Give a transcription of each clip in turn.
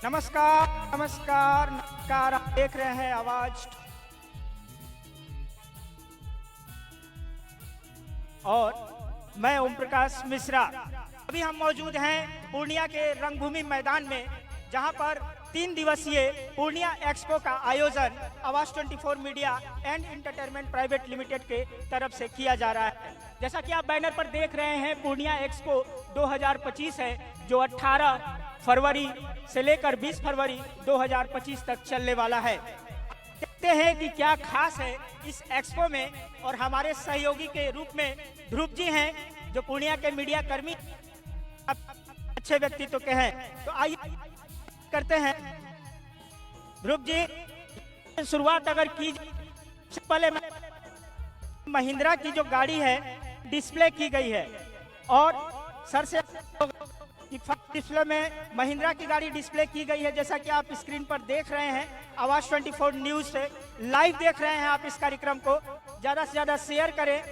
नमस्कार नमस्कार नमस्कार। आप देख रहे हैं आवाज और मैं ओम प्रकाश मिश्रा। अभी हम मौजूद हैं पूर्णिया के रंगभूमि मैदान में, जहां पर 3 दिवसीय पूर्णिया एक्सपो का आयोजन आवाज 24 media and entertainment private limited के तरफ से किया जा रहा है। जैसा कि आप बैनर पर देख रहे हैं, पूर्णिया एक्सपो 2025 है, जो 18 फरवरी से लेकर 20 फरवरी 2025 तक चलने वाला है। देखते हैं कि क्या खास है इस एक्सपो में। और हमारे सहयोगी के रूप में ध्रुव जी हैं, जो पूर्णिया के मीडिया कर्मी अच्छे व्यक्तित्व के हैं। तो आइए करते हैं। ध्रुव जी, शुरुआत अगर की सबसे पहले महिंद्रा की जो गाड़ी है डिस्प्ले की गई है, और सर से डिस्प्ले में महिंद्रा की गाड़ी डिस्प्ले की गई है। जैसा कि आप स्क्रीन पर देख रहे हैं, आवाज 24 न्यूज से लाइव देख रहे हैं आप इस कार्यक्रम को। ज्यादा से ज्यादा शेयर करें।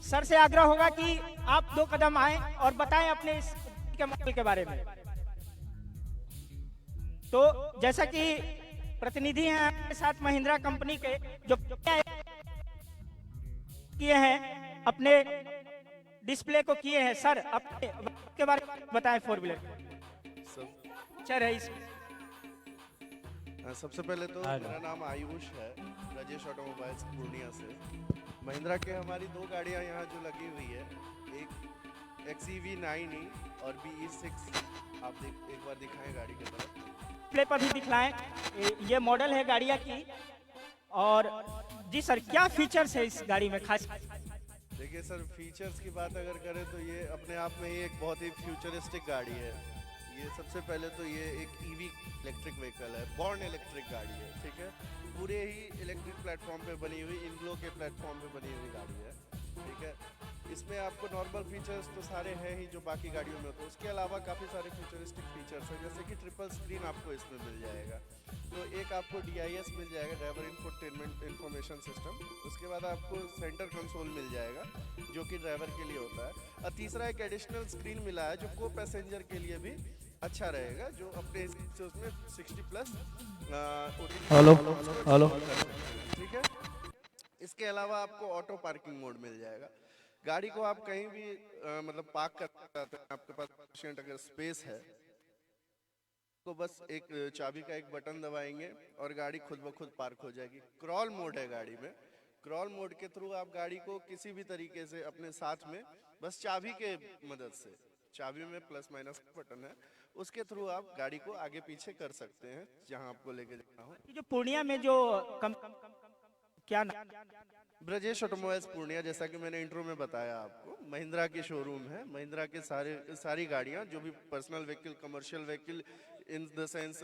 सर से आग्रह होगा कि आप 2 कदम आए और बताएं अपने इस के मॉडल के बारे में। तो जैसा कि प्रतिनिधि हैं आपके साथ महिंद्रा कंपनी के, जो किए हैं अपने डिस्प्ले को किए हैं। सर अपने के बारे में बताएं। 4 व्हीलर सर है इसमें। सबसे पहले तो मेरा नाम आयुष है, राजेश ऑटोमोबाइल्स पूर्णिया से। महिंद्रा के हमारी 2 गाड़ियां यहाँ जो लगी हुई है, एक XEV 9e और BE6। आप एक बार दिखाएं गाड़ी की तरफ। डिस्प्ले पर भी दिखलाएं। ये मॉडल है गाड़ियां की। और जी सर, क्या फीचर्स है इस गाड़ी में खास? देखिए सर, फीचर्स की बात अगर करें तो ये अपने आप में ही एक बहुत ही फ्यूचरिस्टिक गाड़ी है। ये सबसे पहले तो ये एक EV इलेक्ट्रिक व्हीकल है, बॉर्न इलेक्ट्रिक गाड़ी है, ठीक है। पूरे ही इलेक्ट्रिक प्लेटफॉर्म पे बनी हुई, इनग्लो के प्लेटफॉर्म पे बनी हुई गाड़ी है, ठीक है। इसमें आपको नॉर्मल फीचर्स तो सारे हैं ही जो बाकी गाड़ियों में होते हैं। उसके अलावा काफ़ी सारे फ्यूचरिस्टिक फीचर्स हैं, जैसे कि ट्रिपल स्क्रीन आपको इसमें मिल जाएगा। तो एक आपको DIS मिल जाएगा, ड्राइवर इंफोटेनमेंट इंफॉर्मेशन सिस्टम। उसके बाद आपको सेंटर कंसोल मिल जाएगा, जो कि ड्राइवर के लिए होता है। और तीसरा एक एडिशनल स्क्रीन मिला है, जो को पैसेंजर के लिए भी अच्छा रहेगा, जो अपने से उसमें 60+ हेलो हेलो ठीक है। इसके अलावा आपको ऑटो पार्किंग मोड मिल जाएगा। गाड़ी को आप कहीं भी मतलब पार्क कर सकते हैं। आपके पास सफिशिएंट अगर स्पेस है तो बस एक चाबी का एक बटन दबाएंगे और गाड़ी खुद ब खुद पार्क हो जाएगी। क्रॉल मोड है गाड़ी में। क्रॉल मोड के थ्रू आप गाड़ी को किसी भी तरीके से अपने साथ में, बस चाबी के मदद से, चाबी में प्लस माइनस बटन है, उसके थ्रू आप गाड़ी को आगे पीछे कर सकते हैं जहां आपको लेके जाना हो। जो पूर्णिया में जो क्या ब्रजेश ऑटोमोबाइल्स पूर्णिया, जैसा कि मैंने इंट्रो में बताया आपको, महिंद्रा की शोरूम है। महिंद्रा के सारी गाड़ियां, जो भी personal vehicle, commercial vehicle, in the sense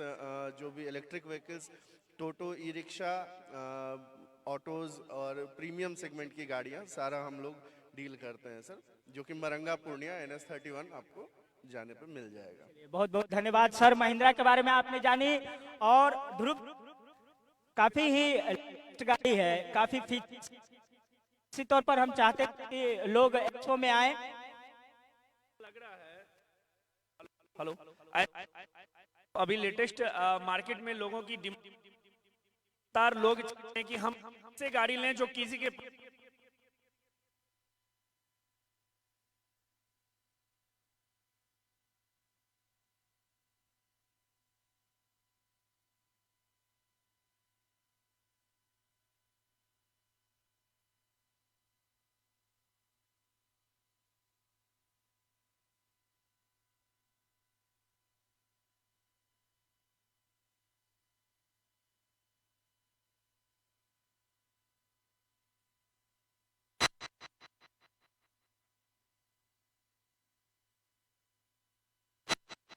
जो भी इलेक्ट्रिक व्हीकल्स, टोटो, ई रिक्शा, ऑटोज और प्रीमियम सेगमेंट की गाड़ियां, सारा हम लोग डील करते हैं सर, जो कि मरंगा पूर्णिया NS31 आपको जाने पर मिल जाएगा। बहुत बहुत धन्यवाद सर, महिंद्रा के बारे में आपने जानी। और ध्रुव, काफी ही गाड़ी है, काफी फीचर। इसी तौर पर हम चाहते हैं कि लोग एक्सपो में आए। लग रहा है हेलो अभी लेटेस्ट मार्केट में लोगों की डिमांड, लोग चाहते हैं कि हम से गाड़ी लें जो किसी के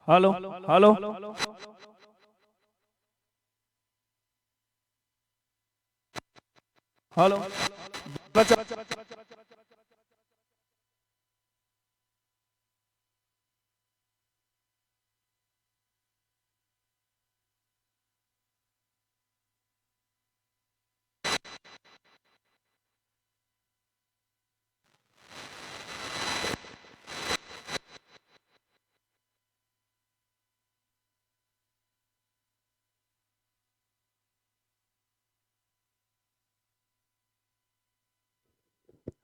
hello hello hello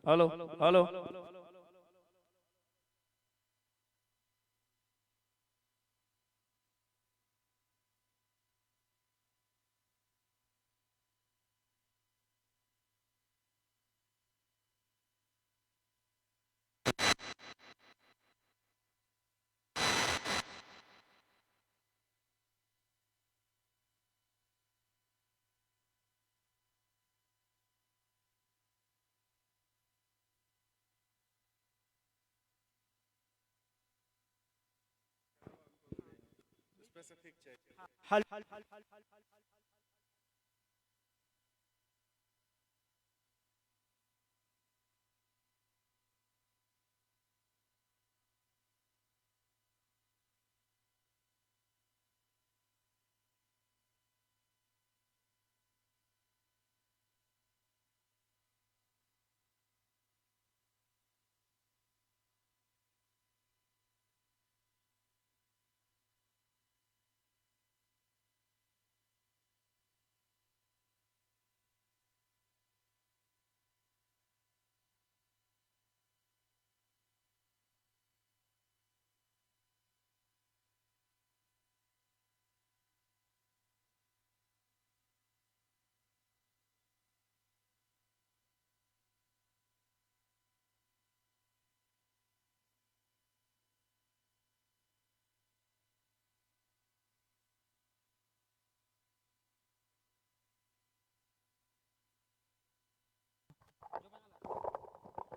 hello hello specific चाहिए। हल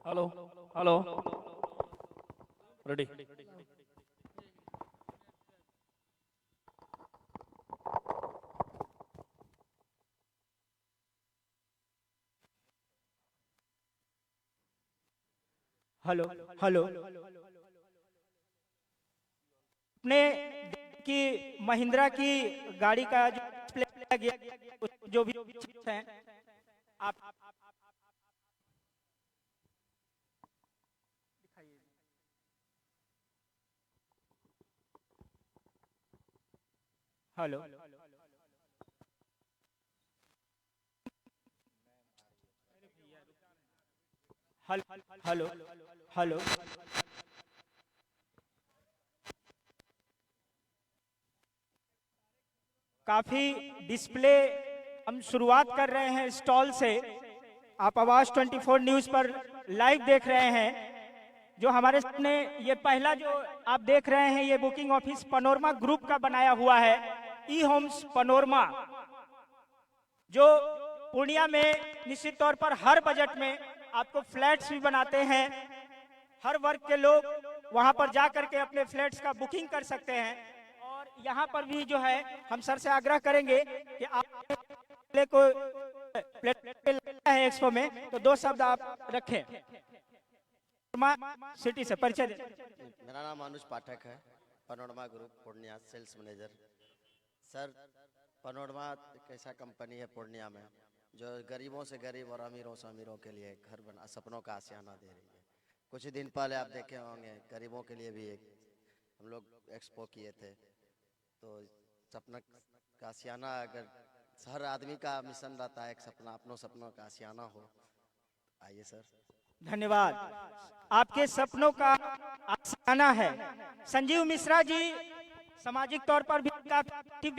hello hello ready hello hello अपने की महिंद्रा की गाड़ी का जो डिस्प्ले किया गया, जो भी हैं आप हेलो हेलो हेलो काफी डिस्प्ले हम शुरुआत कर रहे हैं स्टॉल से। आप आवाज 24 न्यूज पर लाइव देख रहे हैं। जो हमारे सामने ये पहला जो आप देख रहे हैं, ये बुकिंग ऑफिस पनोरमा ग्रुप का बनाया हुआ है, ई होम्स पनोरमा, जो पूर्णिया में निश्चित तौर पर हर बजट में आपको फ्लैट्स भी बनाते हैं। हर वर्ग के लोग वहां पर जा करके अपने फ्लैट्स का बुकिंग कर सकते हैं। और यहाँ पर भी जो है हम सर से आग्रह करेंगे कि आप को है एक्सपो में, तो 2 शब्द आप रखें। सिटी से परिचय दें। मेरा नाम अनुज पाठक है, Panorama group Purnia sales manager. Sir, Panorama एक ऐसा कंपनी है पूर्णिया में जो गरीबों से गरीब और अमीरों से अमीरों के लिए घर बना, सपनों का आशियाना दे रही है। कुछ ही दिन पहले आप देखे होंगे गरीबों के लिए भी एक हम लोग एक्सपो किए थे। तो सपना का आशियाना, अगर हर आदमी का मिशन रहता है एक सपना, अपनों सपनों का आशियाना हो। आइए सर। धन्यवाद। आपके सपनों का आशियाना है। संजीव मिश्रा जी सामाजिक तौर पर भी काफी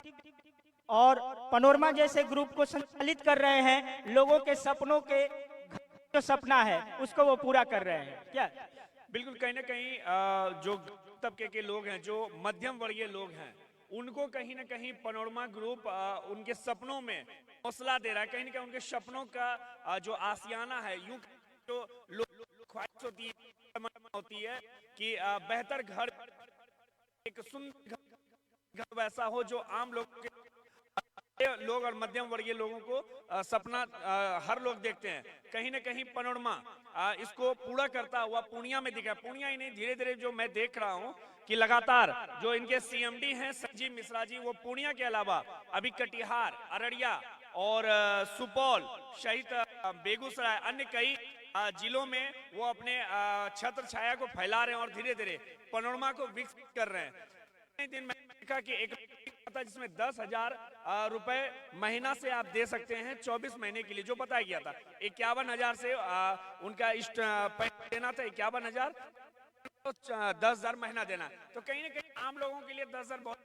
और पनोरमा जैसे ग्रुप को संचालित कर रहे हैं। लोगों के सपनों के जो सपना है उसको वो पूरा कर रहे हैं। क्या बिल्कुल, कहीं ना कहीं जो तबके के लोग हैं, जो मध्यम वर्गीय लोग हैं, उनको कहीं ना कहीं पनोरमा ग्रुप उनके सपनों में हौसला दे रहा है। कहीं ना कहीं उनके सपनों का जो आशियाना है, यूं जो ख्वाहिश होती है कि बेहतर घर, एक सुंदर घर वैसा हो जो आम लोग और मध्यम वर्गीय लोगों को सपना हर लोग देखते हैं। कहीं ना कहीं पनोरमा इसको पूरा करता हुआ पूर्णिया में दिखा। पूर्णिया ही नहीं, धीरे धीरे जो मैं देख रहा हूं कि लगातार जो इनके सीएमडी हैं संजीव मिश्रा जी, वो पूर्णिया के अलावा अभी कटिहार, अररिया और सुपौल सहित बेगूसराय, अन्य कई जिलों में वो अपने छत्र छाया को फैला रहे हैं और धीरे धीरे पनोरमा को विकसित कर रहे हैं। दिन में देखा कि एक था जिसमें 10,000 रुपए महीना से आप दे सकते हैं 24 महीने के लिए, जो बताया गया था। 51,000 से उनका पैसा देना था, 51,000 तो 10,000 महीना देना। तो कहीं ना कहीं आम लोगों के लिए 10,000 बहुत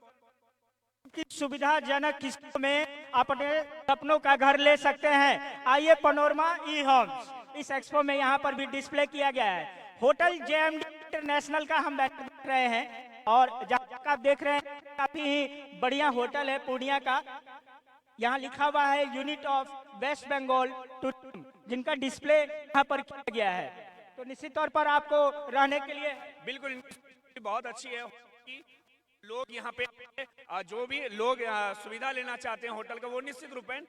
की सुविधाजनक किस्तों में अपने सपनों का घर ले सकते हैं। आइए पनोरमा ई होम्स इस एक्सपो में यहाँ पर भी डिस्प्ले किया गया है। होटल जेएमडी इंटरनेशनल का हम देख रहे हैं और जहाँ आप देख रहे हैं काफी ही बढ़िया होटल है पूर्णिया का। यहाँ लिखा हुआ है unit of West Bengal tourism, जिनका डिस्प्ले यहाँ पर किया गया है। तो निश्चित तौर पर आपको रहने के लिए बिल्कुल बहुत अच्छी है कि लोग यहाँ पे जो भी लोग सुविधा लेना चाहते हैं होटल का, वो निश्चित रूपेण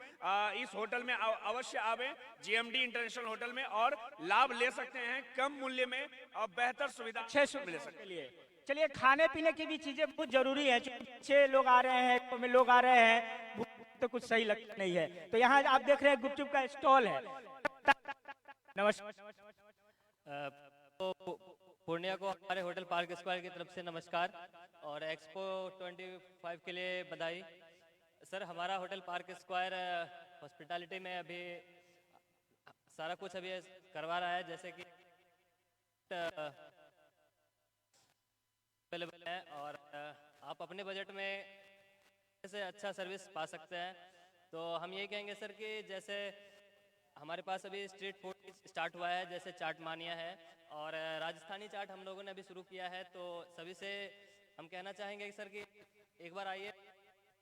इस होटल में अवश्य आवे, जेएमडी इंटरनेशनल होटल में, और लाभ ले सकते हैं कम मूल्य में और बेहतर सुविधा मिल सकते लिए। चलिए, खाने पीने की भी चीजें बहुत जरूरी है। छह लोग आ रहे हैं, तो में लोग आ रहे हैं, तो कुछ सही लगता नहीं है। तो यहाँ आप देख रहे हैं गुपचुप का स्टॉल है। नमस्कार। पूर्णिया को हमारे होटल पार्क स्क्वायर की तरफ से नमस्कार और एक्सपो 25 के लिए बधाई। सर, हमारा होटल पार्क स्क्वायर हॉस्पिटैलिटी में अभी सारा कुछ अभी करवा रहा है, जैसे कि अवेलेबल है और आप अपने बजट में से अच्छा सर्विस पा सकते हैं। तो हम ये कहेंगे सर कि जैसे हमारे पास अभी स्ट्रीट फूड स्टार्ट हुआ है, जैसे चाट मानिया है और राजस्थानी चाट हम लोगों ने अभी शुरू किया है। तो सभी से हम कहना चाहेंगे सर कि एक बार आइए,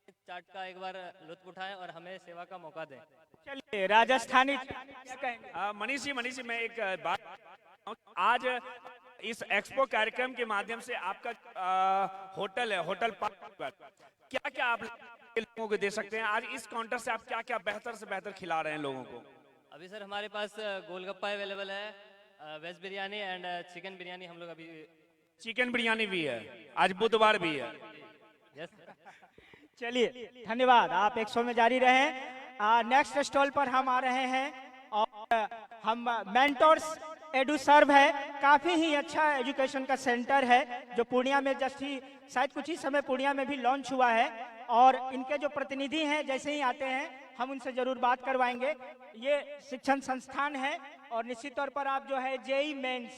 चाट का एक बार लुत्फ उठाएं और हमें सेवा का मौका दें। चलिए, राजस्थानी मनीष जी मैं एक बात, आज इस एक्सपो कार्यक्रम के माध्यम से आपका होटल है, होटल पार्क, क्या क्या आप लोगों को दे सकते हैं? आज इस काउंटर से आप क्या क्या बेहतर से बेहतर खिला रहे हैं लोगों को? अभी सर हमारे पास गोलगप्पा अवेलेबल है, veg biryani and chicken biryani हम लोग अभी, चिकन बिरयानी भी है, आज बुधवार भी है। यस। चलिए, धन्यवाद। आप एक्सपो में जारी रहें। नेक्स्ट स्टॉल पर हम आ रहे हैं और हम मेंटोर्स एडू सर्व है, काफी ही अच्छा एजुकेशन का सेंटर है जो पूर्णिया में जस्ट ही शायद कुछ ही समय पूर्णिया में भी लॉन्च हुआ है। और इनके जो प्रतिनिधि हैं जैसे ही आते हैं हम उनसे जरूर बात करवाएंगे। ये शिक्षण संस्थान है और निश्चित तौर पर आप जो है जेई मेंस,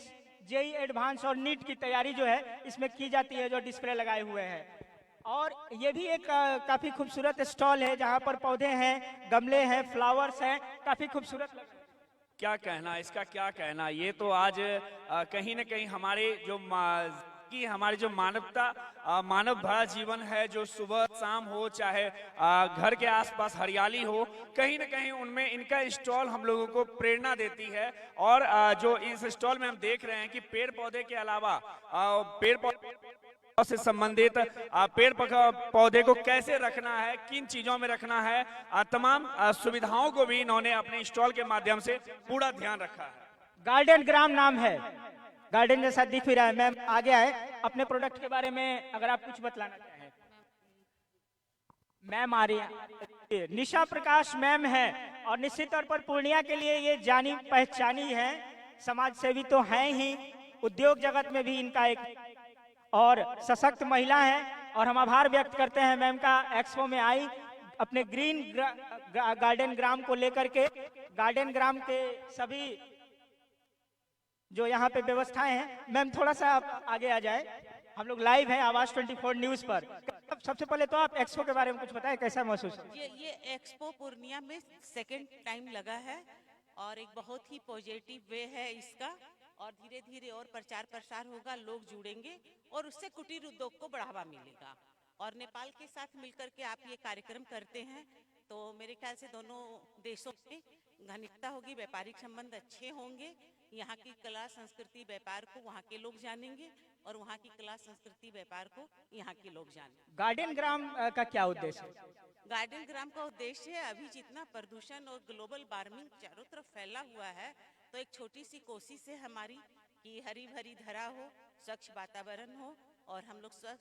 जेई एडवांस और नीट की तैयारी जो है इसमें की जाती है, जो डिस्प्ले लगाए हुए हैं। और ये भी एक काफी खूबसूरत स्टॉल है जहाँ पर पौधे हैं, गमले हैं, फ्लावर्स हैं, काफी खूबसूरत लग रहा है। क्या कहना, इसका क्या कहना? ये तो आज कहीं ना कहीं हमारी जो मानवता, मानव भरा जीवन है, जो सुबह शाम हो चाहे घर के आसपास हरियाली हो, कहीं ना कहीं उनमें इनका स्टॉल हम लोगों को प्रेरणा देती है। और जो इस स्टॉल में हम देख रहे हैं कि पेड़ पौधे के अलावा पेड़ पौधे से संबंधित पेड़ पौधे को कैसे रखना है, किन चीजों में रखना है, तमाम सुविधाओं को भी इन्होंने अपने स्टॉल के माध्यम से पूरा ध्यान रखा है। गार्डन ग्राम नाम है, गार्डन जैसा दिख भी रहा है। मैम आगे आए, अपने प्रोडक्ट के बारे में अगर आप कुछ बतलाना चाहें। मैम आ रही है, निशा प्रकाश मैम है और निश्चित तौर पर पूर्णिया के लिए ये जानी पहचानी है, समाज सेवी तो हैं ही, उद्योग जगत में भी इनका एक और सशक्त महिला है। और हम आभार व्यक्त करते हैं मैम का एक्सपो में आई, अपने ग्रीन गार्डन ग्राम को लेकर के। गार्डन ग्राम के सभी जो यहाँ पे व्यवस्थाएं हैं। मैम थोड़ा सा आप आगे आ जाए, हम लोग लाइव हैं आवाज 24 न्यूज पर। सबसे पहले तो आप एक्सपो के बारे में कुछ बताएं, कैसा महसूस? ये एक्सपो पूर्णिया में सेकंड टाइम लगा है और एक बहुत ही पॉजिटिव वे है इसका, और धीरे धीरे और प्रचार प्रसार होगा, लोग जुड़ेंगे और उससे कुटीर उद्योग को बढ़ावा मिलेगा। और नेपाल के साथ मिलकर के आप ये कार्यक्रम करते हैं तो मेरे ख्याल से दोनों देशों में घनिष्ठता होगी, व्यापारिक संबंध अच्छे होंगे, यहाँ की कला संस्कृति व्यापार को वहाँ के लोग जानेंगे और वहाँ की कला संस्कृति व्यापार को यहाँ के लोग जानेंगे। गार्डन ग्राम का क्या उद्देश्य है? गार्डन ग्राम का उद्देश्य है, अभी जितना प्रदूषण और ग्लोबल वार्मिंग चारों तरफ फैला हुआ है, तो एक छोटी सी कोशिश है हमारी कि हरी भरी धरा हो, स्वच्छ वातावरण हो और हम लोग स्वच्छ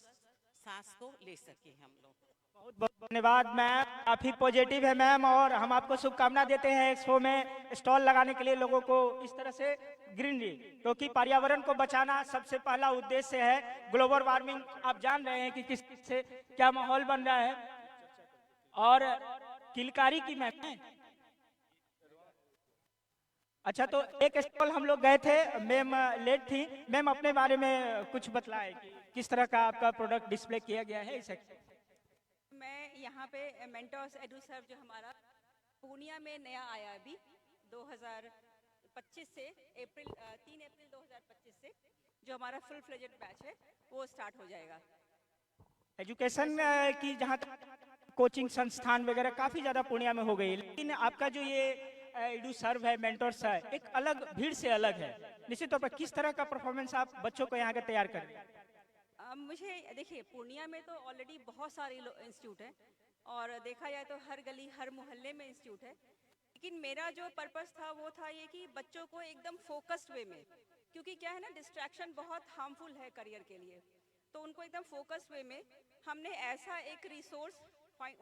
सांस को ले सके हम लोग। बहुत बहुत धन्यवाद मैम, काफी पॉजिटिव है मैम, और हम आपको शुभकामना देते हैं एक्सपो में स्टॉल लगाने के लिए लोगों को इस तरह से ग्रीनरी, क्योंकि पर्यावरण को बचाना सबसे पहला उद्देश्य है। ग्लोबल वार्मिंग आप जान रहे हैं कि किस से क्या माहौल बन रहा है। और किलकारी की मैम, अच्छा तो एक स्टॉल हम लोग गए थे, मैम लेट थी, मैम अपने बारे में कुछ बतलाएं कि किस तरह का आपका प्रोडक्ट डिस्प्ले किया गया है इस। मैं यहाँ पे मेंटोर्स एडुसर्व जो हमारा पूर्णिया में नया आया अभी 2025 से 3 अप्रैल 2025 से जो हमारा फुल फ्लेजेड बैच है वो स्टार्ट हो जाएगा। एजुकेशन की जहाँ तक कोचिंग संस्थान वगैरह काफी ज्यादा पूर्णिया में हो गई, लेकिन आपका जो ये एडुसर्व है, मेंटोर्स है, एक अलग भीड़ से अलग है। निश्चित तौर पर किस तरह का परफॉर्मेंस आप बच्चों को यहाँ के तैयार कर रहे हैं? मुझे देखिए पूर्णिया में तो ऑलरेडी बहुत सारे इंस्टीट्यूट हैं और देखा जाए तो हर गली हर मोहल्ले में इंस्टीट्यूट है, लेकिन मेरा जो पर्पस था वो था ये कि बच्चों को एकदम फोकस्ड वे में, क्योंकि क्या है ना डिस्ट्रैक्शन बहुत हार्मफुल है करियर के लिए, तो उनको एकदम फोकस्ड वे में हमने ऐसा एक रिसोर्स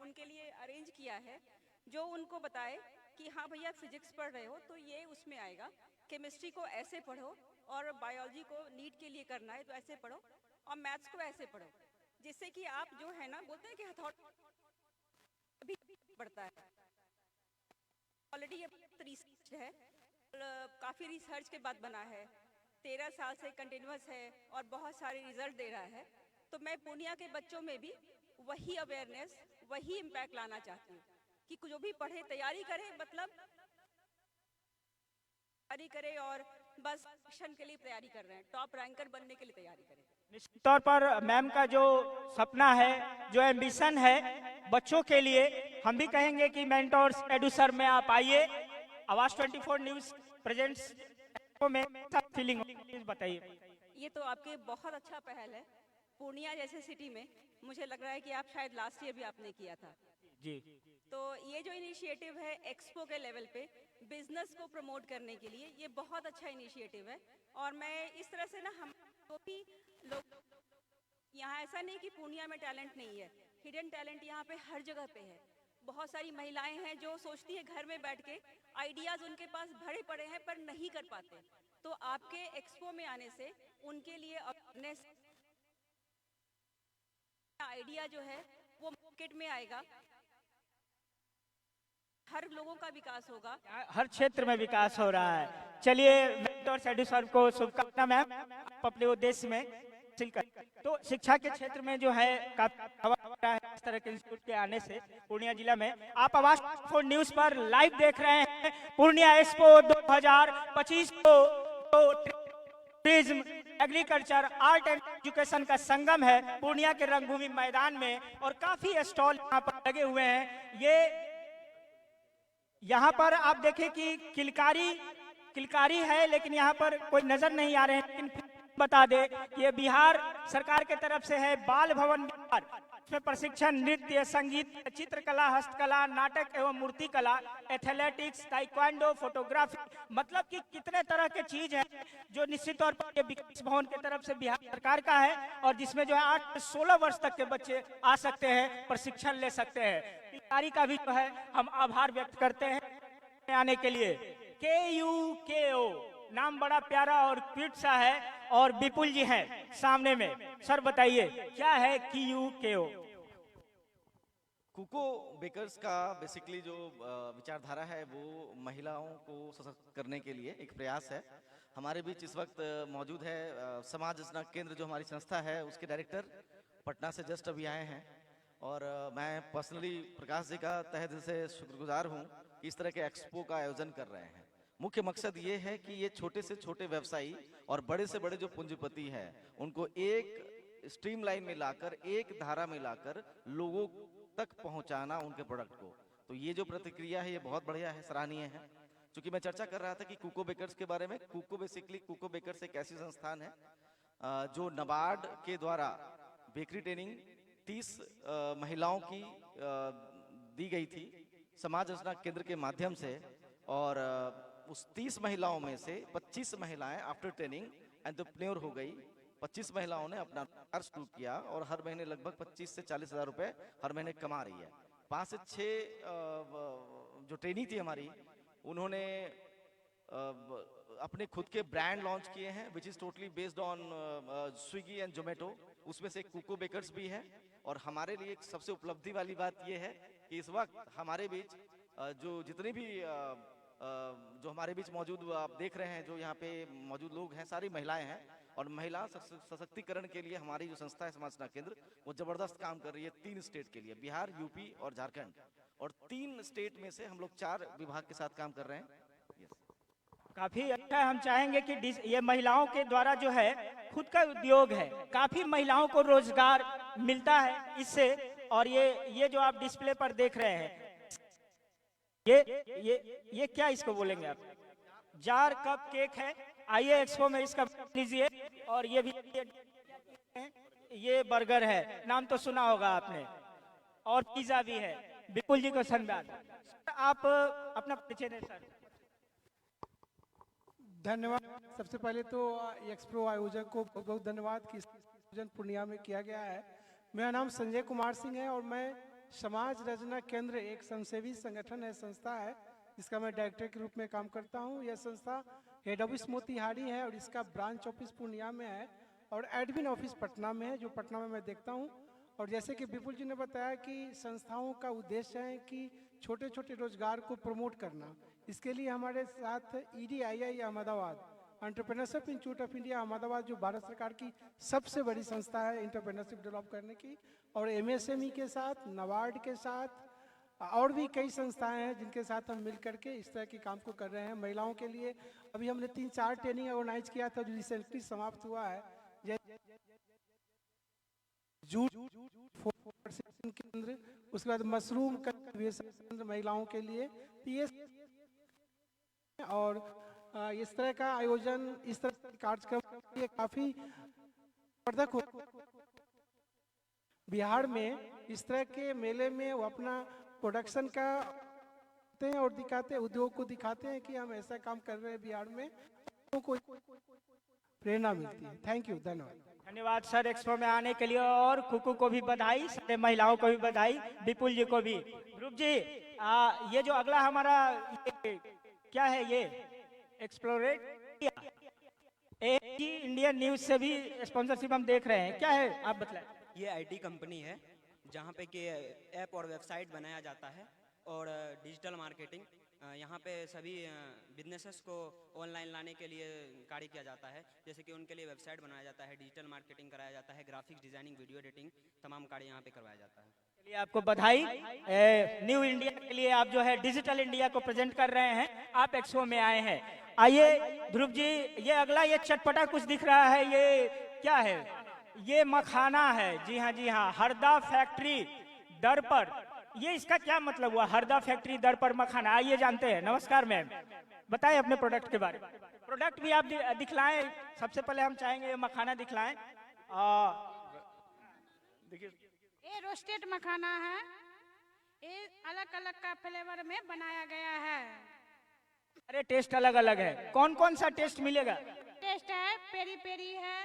उनके लिए अरेंज किया है जो उनको बताए कि हाँ भैया फिजिक्स पढ़ रहे हो तो ये उसमें आएगा, केमिस्ट्री को ऐसे पढ़ो और बायोलॉजी को नीट के लिए करना है तो ऐसे पढ़ो और मैथ्स को ऐसे पढ़ो, जिससे कि आप जो है ना बोलते हैं कि हथौड़ा भी बढ़ता है। ऑलरेडी ये रिसर्च है, काफ़ी रिसर्च के बाद बना है, 13 साल से कंटिन्यूस है और बहुत सारे रिजल्ट दे रहा है। तो मैं पूर्णिया के बच्चों में भी वही अवेयरनेस वही इम्पैक्ट लाना चाहती हूँ कि जो भी पढ़े तैयारी करे, मतलब तैयारी करे और बस सिलेक्शन के लिए तैयारी कर रहे हैं, टॉप रैंकर बनने के लिए तैयारी करें। निश्चित तौर पर मैम का जो सपना है, जो एम्बिशन है बच्चों के लिए, हम भी कहेंगे कि मेंटोर्स एडुसर्व में आप आइए। आवाज 24 न्यूज प्रेजेंट्स में फीलिंग बताइए। ये तो आपके बहुत अच्छा पहल है, पूर्णिया जैसे सिटी में मुझे लग रहा है कि आप शायद लास्ट ईयर भी आपने किया था जी। तो ये जो इनिशिएटिव है एक्सपो के लेवल पे बिजनेस को प्रमोट करने के लिए, ये बहुत अच्छा इनिशिएटिव है। और मैं इस तरह से ना हम तो भी लोग यहाँ, ऐसा नहीं कि पूर्णिया में टैलेंट नहीं है, हिडन टैलेंट यहाँ पे हर जगह पे है। बहुत सारी महिलाएं हैं जो सोचती है घर में बैठ के आइडियाज उनके पास भरे पड़े हैं पर नहीं कर पाते, तो आपके एक्सपो में आने से उनके लिए अवेयरनेस आइडिया जो है वो मार्केट में आएगा, हर लोगों का विकास होगा, हर क्षेत्र में विकास हो रहा है। चलिए मेंटोर्स एडुसर्व को शुभकामना मैम, आप अपने उद्देश्य में हासिल कर। तो शिक्षा के क्षेत्र में जो है काफी इस तरह के इंस्टीट्यूट के आने से पूर्णिया जिला में। आप आवाज 4 न्यूज पर लाइव देख रहे हैं पूर्णिया एक्सपो 2025 को। Tourism, agriculture, art and education का संगम है पूर्णिया के रंगभूमि मैदान में, और काफी स्टॉल यहाँ पर लगे हुए हैं। ये यहाँ पर आप देखें कि किलकारी है, लेकिन यहाँ पर कोई नजर नहीं आ रहे हैं। लेकिन बता दे ये बिहार सरकार के तरफ से है, बाल भवन बिहार, इसमें प्रशिक्षण नृत्य, संगीत, चित्रकला, हस्तकला, नाटक एवं मूर्ति कला, एथलेटिक्स, ताइक्वांडो, फोटोग्राफी, मतलब कि कितने तरह के चीज है जो निश्चित तौर पर ये विकास भवन की तरफ से बिहार सरकार का है, और जिसमें जो है 8 से 16 वर्ष तक के बच्चे आ सकते हैं, प्रशिक्षण ले सकते हैं। किलकारी का भी जो है हम आभार व्यक्त करते हैं आने के लिए। KUKO नाम बड़ा प्यारा और क्यूट सा है, और विपुल जी हैं सामने में। सर बताइए क्या है KUKO? कुको बेकर्स का बेसिकली जो विचारधारा है वो महिलाओं को सशक्त करने के लिए एक प्रयास है। हमारे बीच इस वक्त मौजूद है समाज योजना केंद्र जो हमारी संस्था है, उसके डायरेक्टर पटना से जस्ट अभी आए हैं, और मैं पर्सनली प्रकाश जी का तहे दिल से शुक्रगुजार हूँ कि इस तरह के एक्सपो का आयोजन कर रहे हैं। मुख्य मकसद ये है कि ये छोटे से छोटे व्यवसायी और बड़े से बड़े जो पूंजीपति हैं उनको एक स्ट्रीमलाइन में लाकर, एक धारा में लाकर लोगों तक पहुंचाना उनके प्रोडक्ट को। तो ये जो प्रतिक्रिया है ये बहुत बढ़िया है, सराहनीय है। क्योंकि मैं चर्चा कर रहा था कि कुको बेकर्स के बारे में। कुको बेकर्स एक ऐसी संस्थान है जो नाबार्ड के द्वारा बेकरी ट्रेनिंग 30 महिलाओं की दी गई थी समाज योजना केंद्र के माध्यम से, और उस 30 महिलाओं में से 25 महिलाएं आफ्टर ट्रेनिंग एंटरप्रेन्योर हो गई। 25 महिलाओं ने अपना रोजगार शुरू किया और हर महीने लगभग 25 से 40 हजार रुपए हर महीने कमा रही है। 5 से 6 जो ट्रेनी थी हमारी, उन्होंने अपने खुद के ब्रांड लॉन्च किए हैं which is totally based on Swiggy and Zomato. उसमें से कुको बेकर्स भी है। और हमारे लिए एक सबसे उपलब्धि वाली बात यह है कि इस वक्त हमारे बीच जो जितने भी जो हमारे बीच मौजूद आप देख रहे हैं, जो यहाँ पे मौजूद लोग हैं, सारी महिलाएं हैं। और महिला सशक्तिकरण के लिए हमारी जो संस्था है समाज सूचना केंद्र, वो जबरदस्त काम कर रही है 3 स्टेट के लिए, बिहार, यूपी और झारखंड। और 3 स्टेट में से हम लोग 4 विभाग के साथ काम कर रहे हैं। काफी अच्छा है। हम चाहेंगे कि ये महिलाओं के द्वारा जो है खुद का उद्योग है, काफी महिलाओं को रोजगार मिलता है इससे। और ये जो आप डिस्प्ले पर देख रहे हैं, ये क्या इसको बोलेंगे आप? जार कप केक है। आइए एक्सपो में इसका लीजिए। और ये भी ये बर्गर है, नाम तो सुना होगा आपने। और पिज्जा भी है। विपुल जी को धन्यवाद। आप अपना परिचय दें सर। धन्यवाद। सबसे पहले तो एक्सप्रो आयोजक को बहुत बहुत धन्यवाद कि आयोजन पूर्णिया में किया गया है। मेरा नाम संजय कुमार सिंह है और मैं समाज रचना केंद्र एक स्वयंसेवी संगठन है, संस्था है, जिसका मैं डायरेक्टर के रूप में काम करता हूं। यह संस्था हेड ऑफिस मोतिहारी है और इसका ब्रांच ऑफिस पूर्णिया में है और एडमिन ऑफिस पटना में है, जो पटना में मैं देखता हूं। और जैसे कि विपुल जी ने बताया कि संस्थाओं का उद्देश्य है कि छोटे छोटे रोजगार को प्रमोट करना। इसके लिए हमारे साथ EDII Ahmedabad, entrepreneurship institute of India Ahmedabad, जो भारत सरकार की सबसे बड़ी संस्था है एंटरप्रेन्योरशिप डेवलप करने की, और MSME के साथ, नबार्ड के साथ और भी कई संस्थाएं हैं जिनके साथ हम मिल करके इस तरह के काम को कर रहे हैं महिलाओं के लिए। अभी हमने 3-4 ट्रेनिंग ऑर्गेनाइज किया था जो रिसेंटली समाप्त हुआ है। जूट केंद्र, उसके बाद मशरूम का केंद्र महिलाओं के लिए। और इस तरह का आयोजन, इस तरह के कार्यक्रम ये काफी वर्धक हो। बिहार में इस तरह के मेले में वो अपना प्रोडक्शन का हैं और दिखाते हैं, उद्योग को दिखाते हैं कि हम ऐसा काम कर रहे हैं बिहार में, को प्रेरणा मिलती है। थैंक यू, धन्यवाद। धन्यवाद सर एक्सपो में आने के लिए। और कुकू को भी बधाई, सारे महिलाओं को भी बधाई, विपुल जी को भी। ध्रुव जी, ये जो अगला हमारा क्या है, ये एक्सप्लोरेट इंडियन न्यूज से भी स्पॉन्सरशिप हम देख रहे हैं, क्या है आप बताएं। ये IT कंपनी है जहाँ पे कि ऐप और वेबसाइट बनाया जाता है और डिजिटल मार्केटिंग, यहाँ पे सभी बिजनेसेस को ऑनलाइन लाने के लिए कार्य किया जाता है। जैसे कि उनके लिए वेबसाइट बनाया जाता है, डिजिटल मार्केटिंग कराया जाता है, ग्राफिक्स डिजाइनिंग, वीडियो एडिटिंग, तमाम कार्य यहाँ पे करवाया जाता है। चलिए आपको बधाई। न्यू इंडिया के लिए आप जो है डिजिटल इंडिया को प्रेजेंट कर रहे हैं, आप एक्सपो में आए हैं। आइए ध्रुव जी, ये अगला ये चटपटा कुछ दिख रहा है, ये क्या है? ये मखाना है। जी हाँ जी हाँ, हरदा फैक्ट्री दर पर। ये इसका क्या मतलब हुआ, हरदा फैक्ट्री दर पर मखाना? आइए जानते हैं। नमस्कार मैम, बताएं अपने प्रोडक्ट के बारे में। प्रोडक्ट भी आप दिखलाएं। सबसे पहले हम चाहेंगे ये मखाना दिखलाएं। देखिए, ये रोस्टेड मखाना है, ये अलग अलग का फ्लेवर में बनाया गया है। अरे टेस्ट अलग अलग है, कौन कौन सा टेस्ट मिलेगा? टेस्ट है पेरी पेरी है,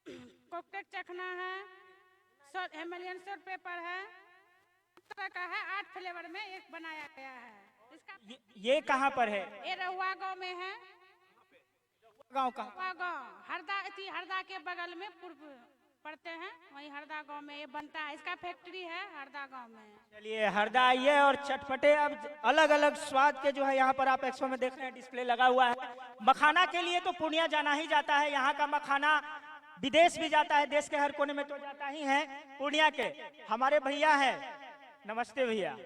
कोकटेक चखना है, हिमालयन सॉल्ट पेपर है, तरह का है। 8 फ्लेवर में एक बनाया गया है। इसका ये कहाँ पर है? ये रहुआ गाँव में है। गाँव का? रहुआ गाँव, हरदा के बगल में पूर्व पड़ते हैं, वही हरदा गांव में ये बनता है। इसका फैक्ट्री है हरदा गांव में। चलिए हरदा आइए और चटपटे अब अलग अलग स्वाद के जो है यहाँ पर आप एक्सपो में देख रहे हैं, डिस्प्ले लगा हुआ है। मखाना के लिए तो पूर्णिया जाना ही जाता है, यहाँ का मखाना विदेश भी जाता है, देश के हर कोने में तो जाता ही है। पूर्णिया के हमारे भैया हैं, नमस्ते भैया,